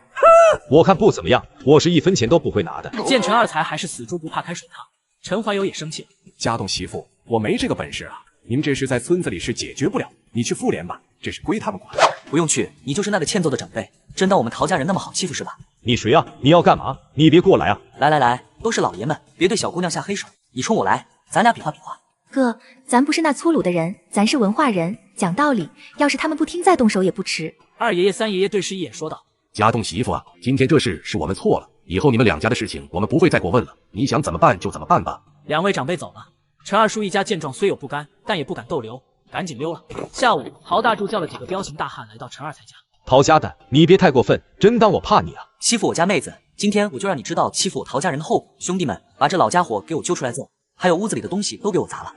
我看不怎么样，我是1分钱都不会拿的。见陈二才还是死猪不怕开水烫，陈怀友也生气。家栋媳妇，我没这个本事啊，你们这事在村子里是解决不了，你去妇联吧，这事归他们管。不用去，你就是那个欠揍的长辈，真当我们陶家人那么好欺负是吧？你谁啊？你要干嘛？你别过来啊！来，都是老爷们，别对小姑娘下黑手。你冲我来，咱俩比划比划。哥，咱不是那粗鲁的人，咱是文化人，讲道理，要是他们不听，再动手也不迟。二爷爷、三爷爷对视一眼说道：“家栋媳妇啊，今天这事是我们错了，以后你们两家的事情我们不会再过问了，你想怎么办就怎么办吧。”两位长辈走了，陈二叔一家见状虽有不甘，但也不敢逗留，赶紧溜了。下午，陶大柱叫了几个彪形大汉来到陈二才家。陶家的，你别太过分，真当我怕你啊？欺负我家妹子，今天我就让你知道欺负我陶家人的后果。兄弟们，把这老家伙给我揪出来揍，还有屋子里的东西都给我砸了。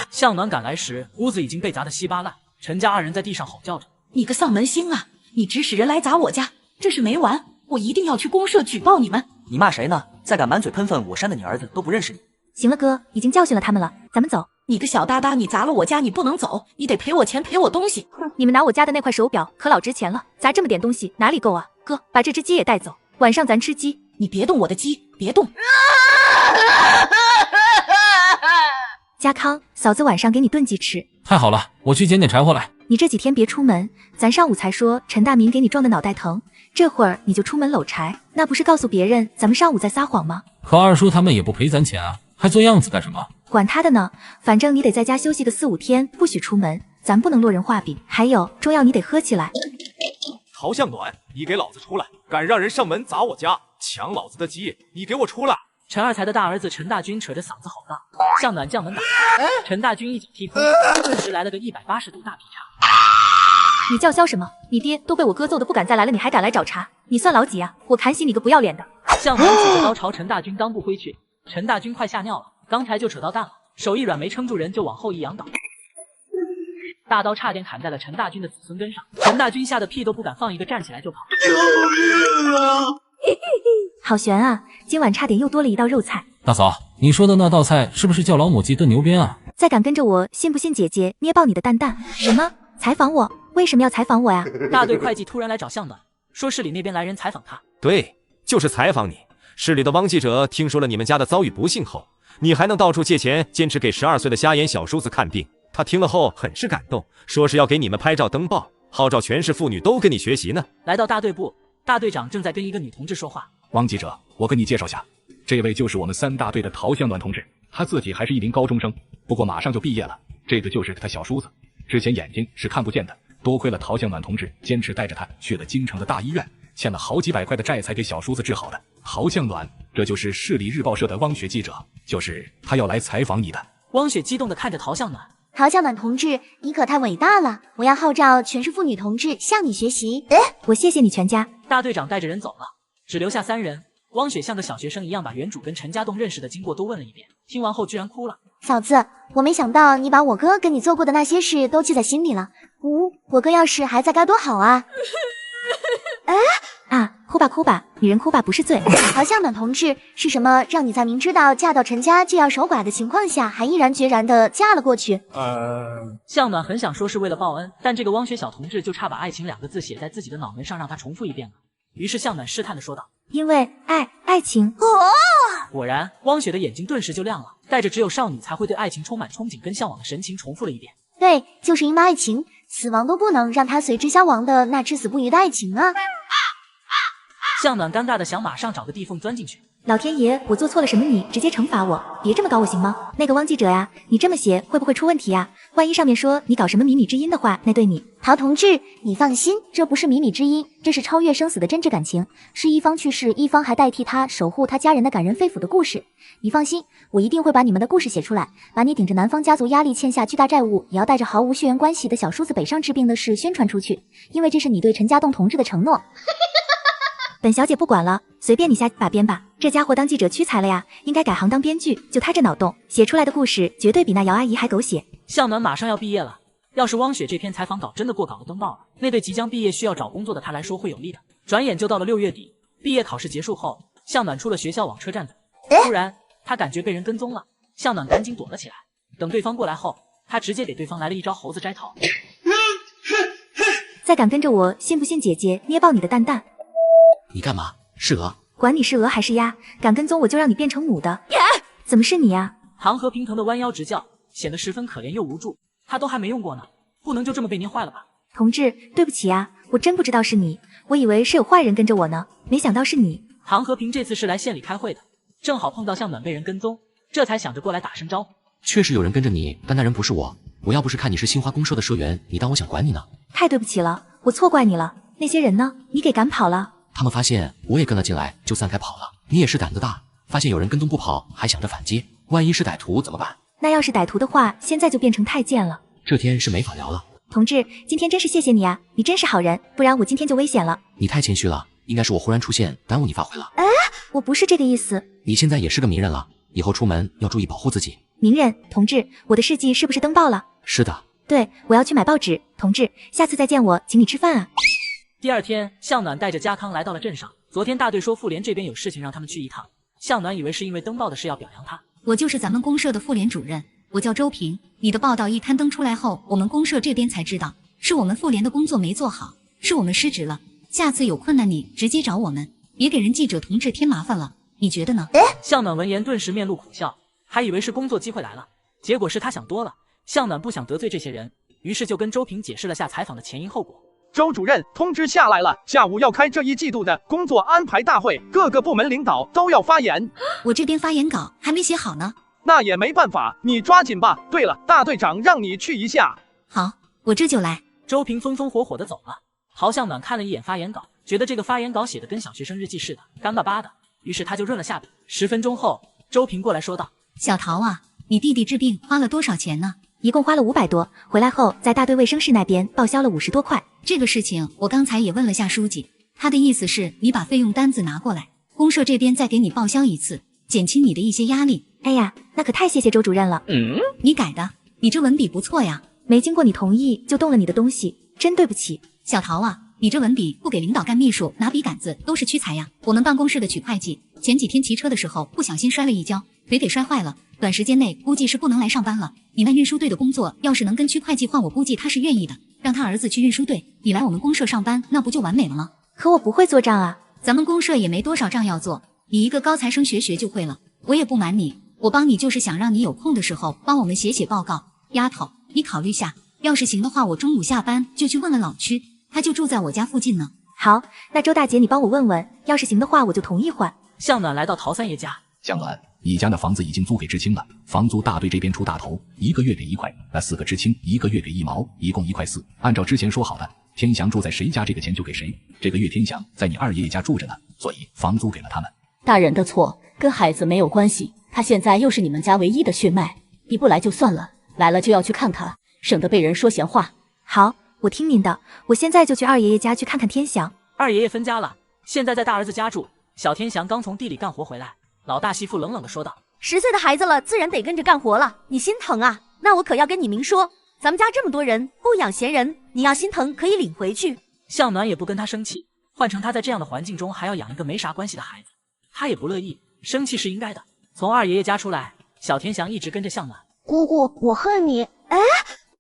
向暖赶来时，屋子已经被砸得稀巴烂，陈家二人在地上吼叫着：“你个丧门星啊！你指使人来砸我家，这事没完，我一定要去公社举报你们！”你骂谁呢？再敢满嘴喷粪，我扇的你儿子都不认识你。行了哥，已经教训了他们了，咱们走。你个小哒哒，你砸了我家，你不能走，你得赔我钱，赔我东西。哼，你们拿我家的那块手表可老值钱了，砸这么点东西哪里够啊？哥，把这只鸡也带走，晚上咱吃鸡。你别动我的鸡，别动。家康，嫂子晚上给你炖鸡吃。太好了，我去捡点柴火来。你这几天别出门，咱上午才说陈大明给你撞的脑袋疼，这会儿你就出门搂柴，那不是告诉别人咱们上午在撒谎吗？可二叔他们也不赔咱钱啊，还做样子干什么？管他的呢，反正你得在家休息个4、5天，不许出门，咱不能落人话柄。还有中药你得喝起来。陶向暖，你给老子出来！敢让人上门砸我家，抢老子的鸡，你给我出来！陈二才的大儿子陈大军扯着嗓子吼道：“向暖将门打开，陈大军一脚踢空，顿时来了个180度大劈叉。你叫嚣什么？你爹都被我哥揍得不敢再来了，你还敢来找茬？你算老几啊？我砍死你个不要脸的！”向暖举着刀朝陈大军裆部挥去，陈大军快吓尿了，刚才就扯到蛋了，手一软没撑住人就往后一仰倒，大刀差点砍在了陈大军的子孙根上，陈大军吓得屁都不敢放一个，站起来就跑。救命啊！好悬啊！今晚差点又多了一道肉菜。大嫂，你说的那道菜是不是叫老母鸡炖牛鞭啊？再敢跟着我，信不信姐姐捏爆你的蛋蛋？什么？采访我？为什么要采访我呀？大队会计突然来找向暖，说市里那边来人采访他。对，就是采访你。市里的汪记者听说了你们家的遭遇不幸后，你还能到处借钱，坚持给12岁的瞎眼小叔子看病。他听了后很是感动，说是要给你们拍照登报。号召全市妇女都跟你学习呢。来到大队部，大队长正在跟一个女同志说话。汪记者，我跟你介绍下，这位就是我们3大队的陶香暖同志，他自己还是一名高中生，不过马上就毕业了。这个就是他小叔子，之前眼睛是看不见的，多亏了陶香暖同志坚持带着他去了京城的大医院，欠了好几百块的债才给小叔子治好的。陶香暖，这就是市里日报社的汪雪记者，就是他要来采访你的。汪雪激动地看着陶香暖。陶香暖同志，你可太伟大了！我要号召全市妇女同志向你学习。我谢谢你全家。大队长带着人走了，只留下3人。汪雪像个小学生一样把原主跟陈家栋认识的经过都问了一遍，听完后居然哭了。嫂子，我没想到你把我哥跟你做过的那些事都记在心里了。我哥要是还在该多好啊！哭吧哭吧，女人哭吧不是罪。陶香暖同志，是什么让你在明知道嫁到陈家就要守寡的情况下，还毅然决然的嫁了过去？向暖很想说是为了报恩，但这个汪雪小同志就差把爱情2个字写在自己的脑门上，让他重复一遍了。于是向暖试探的说道：因为爱情。果然，汪雪的眼睛顿时就亮了，带着只有少女才会对爱情充满憧憬跟向往的神情重复了一遍。对，就是因为爱情，死亡都不能让他随之消亡的那至死不渝的爱情啊！向暖尴尬的想马上找个地缝钻进去。老天爷，我做错了什么？你直接惩罚我，别这么搞我行吗？那个汪记者呀，你这么写会不会出问题呀？万一上面说你搞什么靡靡之音的话，那对你……陶同志，你放心，这不是靡靡之音，这是超越生死的真挚感情，是一方去世，一方还代替他守护他家人的感人肺腑的故事。你放心，我一定会把你们的故事写出来，把你顶着南方家族压力欠下巨大债务，也要带着毫无血缘关系的小叔子北上治病的事宣传出去，因为这是你对陈家栋同志的承诺。本小姐不管了，随便你瞎把编吧。这家伙当记者屈才了呀，应该改行当编剧。就他这脑洞，写出来的故事绝对比那姚阿姨还狗血。向暖马上要毕业了，要是汪雪这篇采访稿真的过稿了登报了，那对即将毕业需要找工作的他来说会有利的。转眼就到了6月底，毕业考试结束后，向暖出了学校往车站走，突然他感觉被人跟踪了，向暖赶紧躲了起来。等对方过来后，他直接给对方来了一招猴子摘桃。再敢跟着我，信不信姐姐捏爆你的蛋蛋？你干嘛？是鹅？管你是鹅还是鸭，敢跟踪我就让你变成母的。怎么是你呀？唐和平疼得弯腰直叫，显得十分可怜又无助。他都还没用过呢，不能就这么被捏坏了吧？同志，对不起啊，我真不知道是你，我以为是有坏人跟着我呢，没想到是你。唐和平这次是来县里开会的，正好碰到向暖被人跟踪，这才想着过来打声招呼。确实有人跟着你，但那人不是我。我要不是看你是新华公社的社员，你当我想管你呢？太对不起了，我错怪你了。那些人呢？你给赶跑了？他们发现我也跟了进来，就散开跑了。你也是胆子大，发现有人跟踪不跑，还想着反击，万一是歹徒怎么办？那要是歹徒的话，现在就变成太监了。这天是没法聊了。同志，今天真是谢谢你啊，你真是好人，不然我今天就危险了。你太谦虚了，应该是我忽然出现耽误你发挥了。我不是这个意思。你现在也是个名人了，以后出门要注意保护自己。名人，同志，我的事迹是不是登报了？是的。对，我要去买报纸。同志，下次再见我请你吃饭啊。第二天，向暖带着家康来到了镇上。昨天大队说妇联这边有事情让他们去一趟，向暖以为是因为登报的事要表扬他。我就是咱们公社的妇联主任，我叫周平。你的报道一刊登出来后，我们公社这边才知道，是我们妇联的工作没做好，是我们失职了。下次有困难你直接找我们，别给人记者同志添麻烦了，你觉得呢？向暖闻言顿时面露苦笑，还以为是工作机会来了，结果是他想多了。向暖不想得罪这些人，于是就跟周平解释了下采访的前因后果。周主任，通知下来了，下午要开这一季度的工作安排大会，各个部门领导都要发言。我这边发言稿还没写好呢。那也没办法，你抓紧吧。对了，大队长让你去一下。好，我这就来。周平风风火火的走了。陶向暖看了一眼发言稿，觉得这个发言稿写的跟小学生日记似的，干巴巴的，于是他就润了下笔。10分钟后，周平过来说道：小陶啊，你弟弟治病花了多少钱呢？一共花了500多，回来后在大队卫生室那边报销了50多块。这个事情我刚才也问了夏书记，他的意思是你把费用单子拿过来，公社这边再给你报销一次，减轻你的一些压力。哎呀，那可太谢谢周主任了。你改的，你这文笔不错呀。没经过你同意就动了你的东西，真对不起。小陶啊，你这文笔不给领导干秘书拿笔杆子都是屈才呀。我们办公室的曲会计前几天骑车的时候不小心摔了一跤，腿给摔坏了，短时间内估计是不能来上班了。你那运输队的工作要是能跟区会计换，我估计他是愿意的，让他儿子去运输队，你来我们公社上班，那不就完美了吗？可我不会做账啊。咱们公社也没多少账要做，你一个高材生学就会了。我也不瞒你，我帮你就是想让你有空的时候帮我们写报告。丫头，你考虑下，要是行的话，我中午下班就去问问老区，他就住在我家附近呢。好，那周大姐你帮我问问，要是行的话，我就同意换。向暖来到陶三爷家，向暖，你家那房子已经租给知青了，房租大队这边出大头，1个月给1块，那4个知青1个月给1毛，一共1块4。按照之前说好的，天祥住在谁家这个钱就给谁。这个月天祥在你二爷爷家住着呢，所以房租给了他们。大人的错跟孩子没有关系，他现在又是你们家唯一的血脉，你不来就算了，来了就要去看他，省得被人说闲话。好，我听您的，我现在就去二爷爷家去看看天祥。二爷爷分家了，现在在大儿子家住。小天祥刚从地里干活回来，老大媳妇冷冷地说道：“10岁的孩子了，自然得跟着干活了，你心疼啊？那我可要跟你明说，咱们家这么多人，不养闲人，你要心疼可以领回去。”向暖也不跟他生气，换成他在这样的环境中还要养一个没啥关系的孩子，他也不乐意，生气是应该的。从二爷爷家出来，小天祥一直跟着向暖。姑姑，我恨你！哎，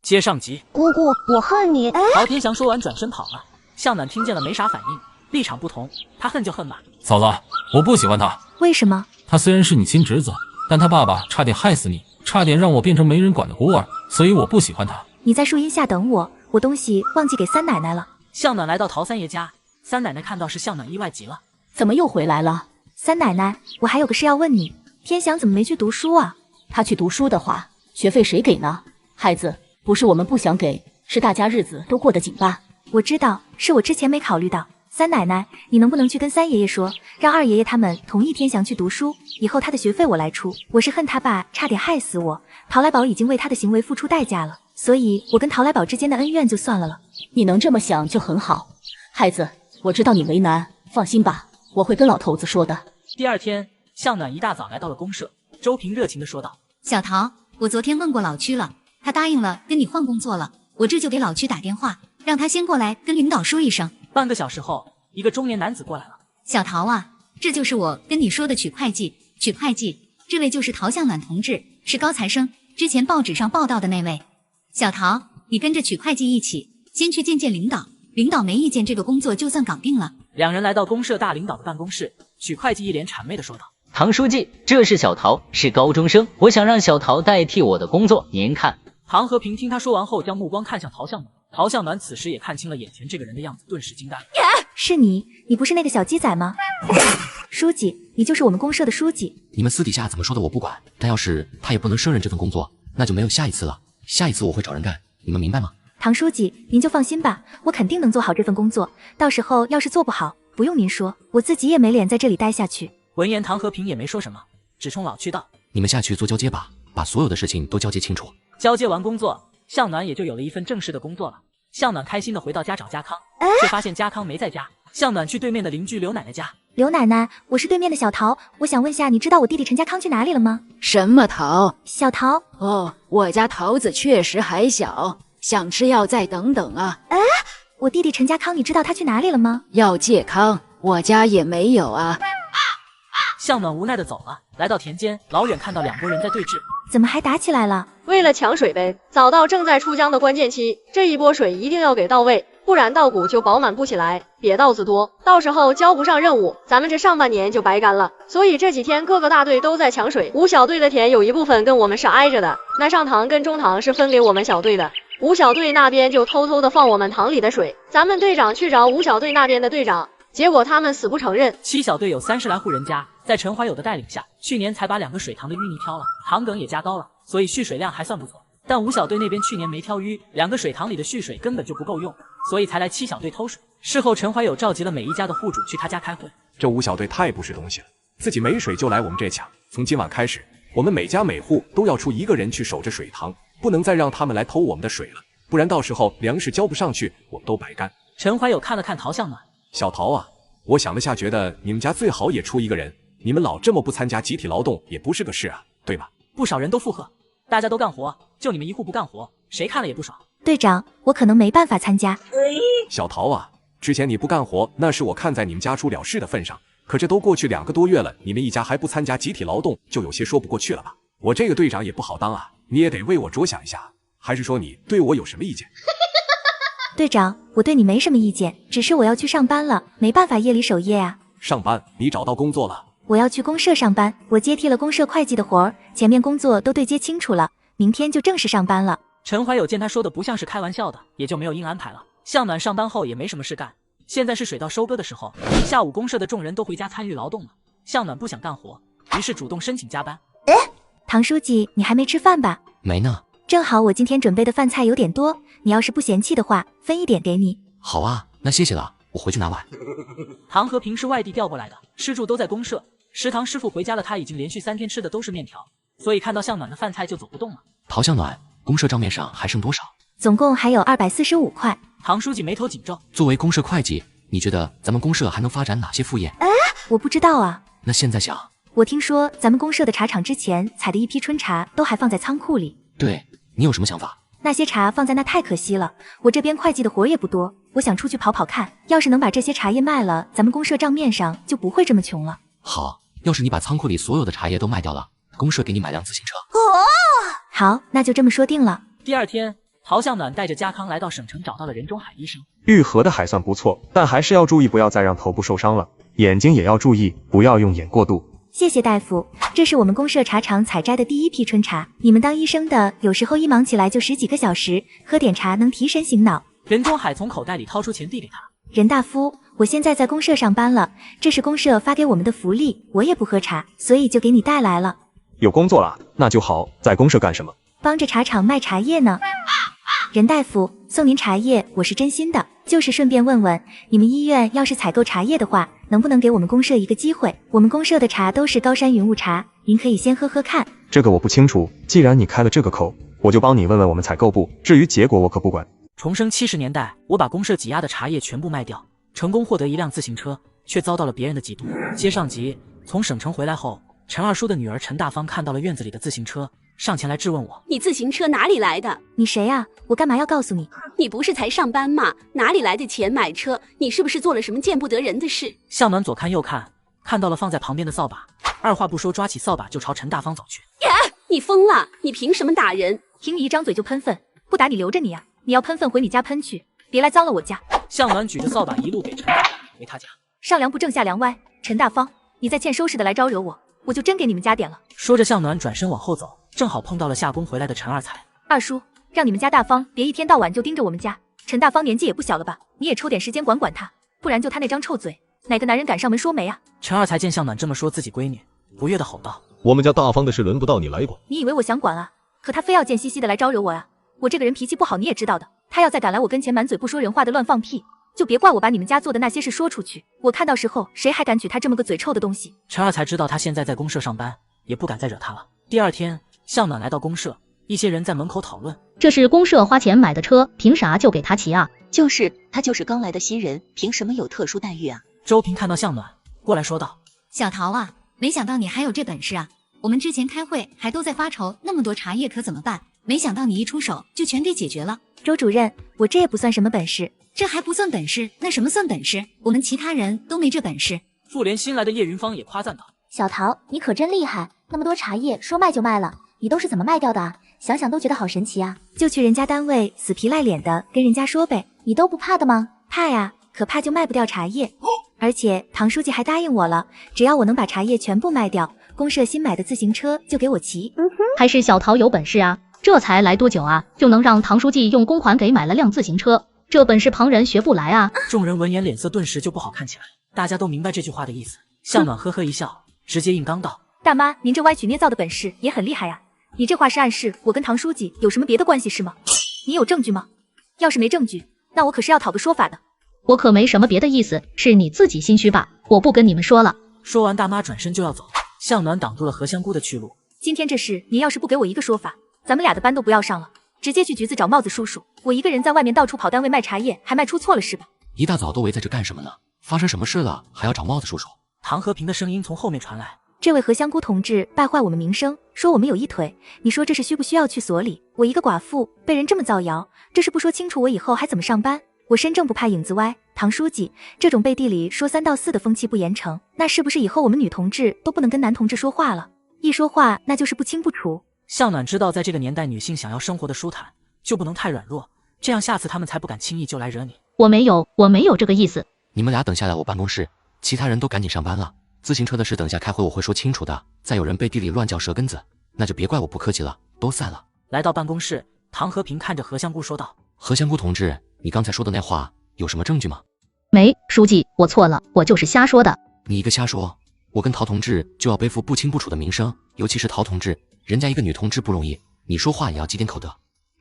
接上集。姑姑，我恨你！哎，陶天祥说完转身跑了。向暖听见了没啥反应，立场不同，他恨就恨吧。嫂子，我不喜欢他。为什么？他虽然是你亲侄子，但他爸爸差点害死你，差点让我变成没人管的孤儿，所以我不喜欢他。你在树荫下等我，我东西忘记给三奶奶了。向暖来到陶三爷家，三奶奶看到是向暖，意外极了。怎么又回来了？三奶奶，我还有个事要问你，天祥怎么没去读书啊？他去读书的话，学费谁给呢？孩子，不是我们不想给，是大家日子都过得紧吧？我知道，是我之前没考虑到。三奶奶，你能不能去跟三爷爷说，让二爷爷他们同意天祥去读书，以后他的学费我来出。我是恨他爸差点害死我，陶来宝已经为他的行为付出代价了，所以我跟陶来宝之间的恩怨就算了。你能这么想就很好，孩子，我知道你为难，放心吧，我会跟老头子说的。第二天，向暖一大早来到了公社，周平热情地说道：“小陶，我昨天问过老区了，他答应了跟你换工作了，我这就给老区打电话，让他先过来跟领导说一声。”半个小时后，一个中年男子过来了。小陶啊，这就是我跟你说的曲会计，这位就是陶向暖同志，是高材生，之前报纸上报道的那位。小陶，你跟着曲会计一起，先去见见领导，领导没意见，这个工作就算搞定了。两人来到公社大领导的办公室，曲会计一脸谄媚地说道：“唐书记，这是小陶，是高中生，我想让小陶代替我的工作，您看。”唐和平听他说完后，将目光看向陶向暖。陶向暖此时也看清了眼前这个人的样子，顿时惊呆了。是你不是那个小鸡仔吗？书记，你就是我们公社的书记。你们私底下怎么说的我不管，但要是他也不能胜任这份工作，那就没有下一次了。下一次我会找人干，你们明白吗？唐书记，您就放心吧，我肯定能做好这份工作。到时候要是做不好，不用您说，我自己也没脸在这里待下去。闻言，唐和平也没说什么，只冲老区道：“你们下去做交接吧，把所有的事情都交接清楚。”交接完工作，向暖也就有了一份正式的工作了。向暖开心地回到家找家康，却发现家康没在家。向暖去对面的邻居刘奶奶家。刘奶奶，我是对面的小陶，我想问下，你知道我弟弟陈家康去哪里了吗？什么陶？小陶。哦，我家桃子确实还小，想吃药再等等啊。哎，我弟弟陈家康，你知道他去哪里了吗？要健康，我家也没有啊。向暖无奈地走了，来到田间，老远看到两拨人在对峙。怎么还打起来了？为了抢水呗，早稻正在出浆的关键期，这一波水一定要给到位，不然稻谷就饱满不起来，瘪稻子多，到时候交不上任务，咱们这上半年就白干了。所以这几天各个大队都在抢水，五小队的田有一部分跟我们是挨着的，那上塘跟中塘是分给我们小队的，五小队那边就偷偷的放我们塘里的水。咱们队长去找五小队那边的队长，结果他们死不承认。七小队有30来户人家，在陈怀友的带领下，去年才把2个水塘的淤泥挑了，塘埂也加高了，所以蓄水量还算不错。但五小队那边去年没挑淤，2个水塘里的蓄水根本就不够用，所以才来7小队偷水。事后陈怀友召集了每一家的户主去他家开会。这五小队太不是东西了，自己没水就来我们这抢。从今晚开始，我们每家每户都要出1个人去守着水塘，不能再让他们来偷我们的水了，不然到时候粮食交不上去，我们都白干。陈怀友看了看陶向暖，小陶啊，我想了下，觉得你们家最好也出1个人，你们老这么不参加集体劳动也不是个事啊，对吧？不少人都附和，大家都干活，就你们一户不干活，谁看了也不爽。队长，我可能没办法参加。小陶啊，之前你不干活，那是我看在你们家出了事的份上，可这都过去2个多月了，你们一家还不参加集体劳动，就有些说不过去了吧？我这个队长也不好当啊，你也得为我着想一下，还是说你对我有什么意见？队长，我对你没什么意见，只是我要去上班了，没办法夜里守夜啊。上班？你找到工作了？我要去公社上班，我接替了公社会计的活儿，前面工作都对接清楚了，明天就正式上班了。陈怀友见他说的不像是开玩笑的，也就没有硬安排了。向暖上班后也没什么事干，现在是水稻收割的时候，下午公社的众人都回家参与劳动了。向暖不想干活，于是主动申请加班。唐书记，你还没吃饭吧？没呢。正好我今天准备的饭菜有点多，你要是不嫌弃的话，分一点给你。好啊，那谢谢了，我回去拿碗。唐和平是外地调过来的，吃住都在公社。食堂师傅回家了，他已经连续3天吃的都是面条，所以看到向暖的饭菜就走不动了。陶向暖，公社账面上还剩多少？总共还有245块。唐书记眉头紧皱。作为公社会计，你觉得咱们公社还能发展哪些副业？我不知道啊。那现在想，我听说咱们公社的茶厂之前采的一批春茶都还放在仓库里。对，你有什么想法？那些茶放在那太可惜了，我这边会计的活也不多，我想出去跑跑看，要是能把这些茶叶卖了，咱们公社账面上就不会这么穷了。好，要是你把仓库里所有的茶叶都卖掉了，公社给你买辆自行车。好，那就这么说定了。第二天，陶向暖带着家康来到省城，找到了任中海医生。愈合的还算不错，但还是要注意不要再让头部受伤了，眼睛也要注意，不要用眼过度。谢谢大夫，这是我们公社茶厂采摘的第一批春茶。你们当医生的，有时候一忙起来就10几个小时，喝点茶能提神醒脑。任中海从口袋里掏出钱递给他。任大夫，我现在在公社上班了，这是公社发给我们的福利，我也不喝茶，所以就给你带来了。有工作了，那就好。在公社干什么？帮着茶厂卖茶叶呢。任大夫，送您茶叶，我是真心的，就是顺便问问，你们医院要是采购茶叶的话，能不能给我们公社一个机会？我们公社的茶都是高山云雾茶，您可以先喝喝看。这个我不清楚，既然你开了这个口，我就帮你问问我们采购部，至于结果我可不管。重生70年代，我把公社挤压的茶叶全部卖掉，成功获得一辆自行车，却遭到了别人的嫉妒。接上集，从省城回来后，陈二叔的女儿陈大芳看到了院子里的自行车，上前来质问我：“你自行车哪里来的？你谁啊？我干嘛要告诉你？你不是才上班吗？哪里来的钱买车？你是不是做了什么见不得人的事？”向暖左看右看，看到了放在旁边的扫把，二话不说抓起扫把就朝陈大芳走去。你疯了！你凭什么打人？凭你一张嘴就喷粪，不打你留着你啊！你要喷粪回你家喷去，别来脏了我家。向暖举着扫把一路给陈大芳回他家。上梁不正下梁歪，陈大芳，你再欠收拾的来招惹我，我就真给你们家点了。说着，向暖转身往后走，正好碰到了下工回来的陈二才。二叔，让你们家大芳别一天到晚就盯着我们家。陈大芳年纪也不小了吧，你也抽点时间管管她，不然就她那张臭嘴，哪个男人敢上门说媒啊？陈二才见向暖这么说自己闺女，不悦的吼道：“我们家大芳的事轮不到你来管。你以为我想管啊？可她非要贱兮兮的来招惹我啊！我这个人脾气不好，你也知道的。她要再敢来我跟前满嘴不说人话的乱放屁，就别怪我把你们家做的那些事说出去。我看到时候谁还敢娶她这么个嘴臭的东西？”陈二才知道他现在在公社上班，也不敢再惹他了。第二天，向暖来到公社，一些人在门口讨论：“这是公社花钱买的车，凭啥就给他骑啊？”“他就是刚来的新人，凭什么有特殊待遇啊？”周平看到向暖过来说道：“小陶啊，没想到你还有这本事啊！我们之前开会还都在发愁那么多茶叶可怎么办，没想到你一出手就全给解决了。”“周主任，我这也不算什么本事。”“这还不算本事，那什么算本事？我们其他人都没这本事。”妇联新来的叶云芳也夸赞道：“小陶，你可真厉害，那么多茶叶说卖就卖了，你都是怎么卖掉的啊？想想都觉得好神奇啊！就去人家单位死皮赖脸的跟人家说呗，你都不怕的吗？”“怕呀，可怕就卖不掉茶叶。而且唐书记还答应我了，只要我能把茶叶全部卖掉，公社新买的自行车就给我骑。”“还是小陶有本事啊，这才来多久啊，就能让唐书记用公款给买了辆自行车，这本事旁人学不来啊！”众人闻言脸色顿时就不好看起来，大家都明白这句话的意思。向暖呵呵一笑，直接硬刚道：“大妈，您这歪曲捏造的本事也很厉害呀！你这话是暗示我跟唐书记有什么别的关系是吗？你有证据吗？要是没证据，那我可是要讨个说法的。”“我可没什么别的意思，是你自己心虚吧？我不跟你们说了。”说完，大妈转身就要走，向暖挡住了何香菇的去路。“今天这事，您要是不给我一个说法，咱们俩的班都不要上了，直接去局子找帽子叔叔。我一个人在外面到处跑单位卖茶叶，还卖出错了是吧？”“一大早都围在这干什么呢？发生什么事了还要找帽子叔叔？”唐和平的声音从后面传来：“这位何香菇同志败坏我们名声，说我们有一腿，你说这是需不需要去所里？我一个寡妇被人这么造谣，这是不说清楚我以后还怎么上班？我身正不怕影子歪，唐书记，这种背地里说3道4的风气不严惩，那是不是以后我们女同志都不能跟男同志说话了？一说话那就是不清不楚。”向暖知道，在这个年代，女性想要生活的舒坦，就不能太软弱，这样下次他们才不敢轻易就来惹你。“我没有这个意思。”“你们俩等下来我办公室，其他人都赶紧上班了。自行车的事等下开会我会说清楚的，再有人背地里乱叫舌根子，那就别怪我不客气了，都散了。”来到办公室，唐和平看着何香菇说道：“何香菇同志，你刚才说的那话有什么证据吗？”没，书记，我错了，我就是瞎说的。你一个瞎说，我跟陶同志就要背负不清不楚的名声，尤其是陶同志，人家一个女同志不容易，你说话也要积点口德。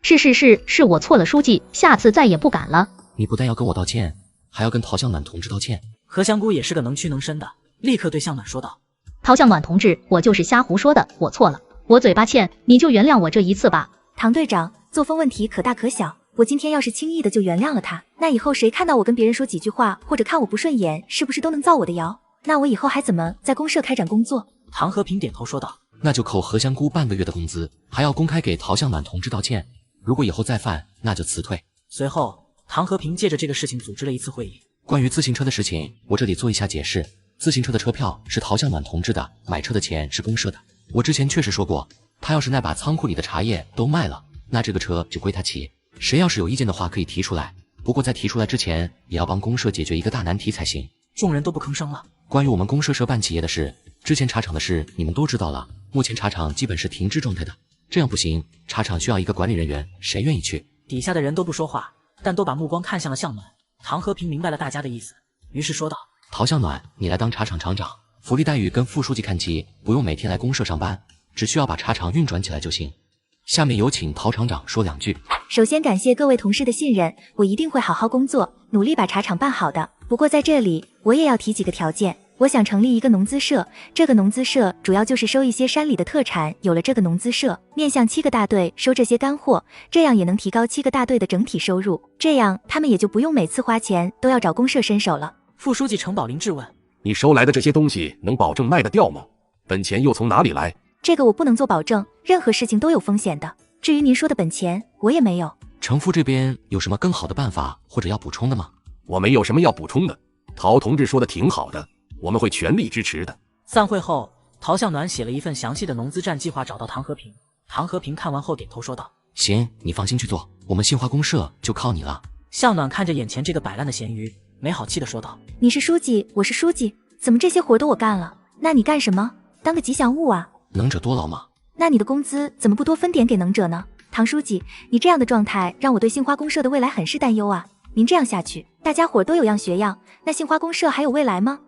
是我错了，书记，下次再也不敢了。你不但要跟我道歉，还要跟陶向暖同志道歉。何香菇也是个能屈能伸的，立刻对向暖说道：“陶向暖同志，我就是瞎胡说的，我错了，我嘴巴欠，你就原谅我这一次吧。”唐队长，作风问题可大可小，我今天要是轻易的就原谅了他，那以后谁看到我跟别人说几句话，或者看我不顺眼，是不是都能造我的谣？那我以后还怎么在公社开展工作？唐和平点头说道：“那就扣何香菇半个月的工资，还要公开给陶向暖同志道歉。如果以后再犯，那就辞退。”随后，唐和平借着这个事情组织了一次会议。关于自行车的事情，我这里做一下解释。自行车的车票是陶向暖同志的，买车的钱是公社的。我之前确实说过，他要是那把仓库里的茶叶都卖了，那这个车就归他骑。谁要是有意见的话可以提出来，不过在提出来之前，也要帮公社解决一个大难题才行。众人都不吭声了。关于我们公社社办企业的事，之前茶厂的事你们都知道了，目前茶厂基本是停滞状态的。这样不行，茶厂需要一个管理人员，谁愿意去？底下的人都不说话，但都把目光看向了向暖。唐和平明白了大家的意思，于是说道：“陶向暖，你来当茶厂厂长，福利待遇跟副书记看齐，不用每天来公社上班，只需要把茶厂运转起来就行。下面有请陶厂长说两句。”首先感谢各位同事的信任，我一定会好好工作，努力把茶厂办好的。不过在这里，我也要提几个条件。我想成立一个农资社，这个农资社主要就是收一些山里的特产，有了这个农资社，面向7个大队收这些干货，这样也能提高7个大队的整体收入，这样他们也就不用每次花钱都要找公社伸手了。副书记程宝林质问：“你收来的这些东西能保证卖得掉吗？本钱又从哪里来？”这个我不能做保证，任何事情都有风险的。至于您说的本钱，我也没有。程副这边有什么更好的办法或者要补充的吗？我没有什么要补充的，陶同志说的挺好的，我们会全力支持的。散会后，陶向暖写了一份详细的农资战计划找到唐和平。唐和平看完后点头说道：“行，你放心去做，我们杏花公社就靠你了。”向暖看着眼前这个摆烂的咸鱼，没好气的说道：“你是书记，我是书记，怎么这些活都我干了？那你干什么？当个吉祥物啊？能者多劳吗？那你的工资怎么不多分点给能者呢？唐书记，你这样的状态让我对杏花公社的未来很是担忧啊！您这样下去，大家伙都有样学样，那杏花公社还有未来吗？”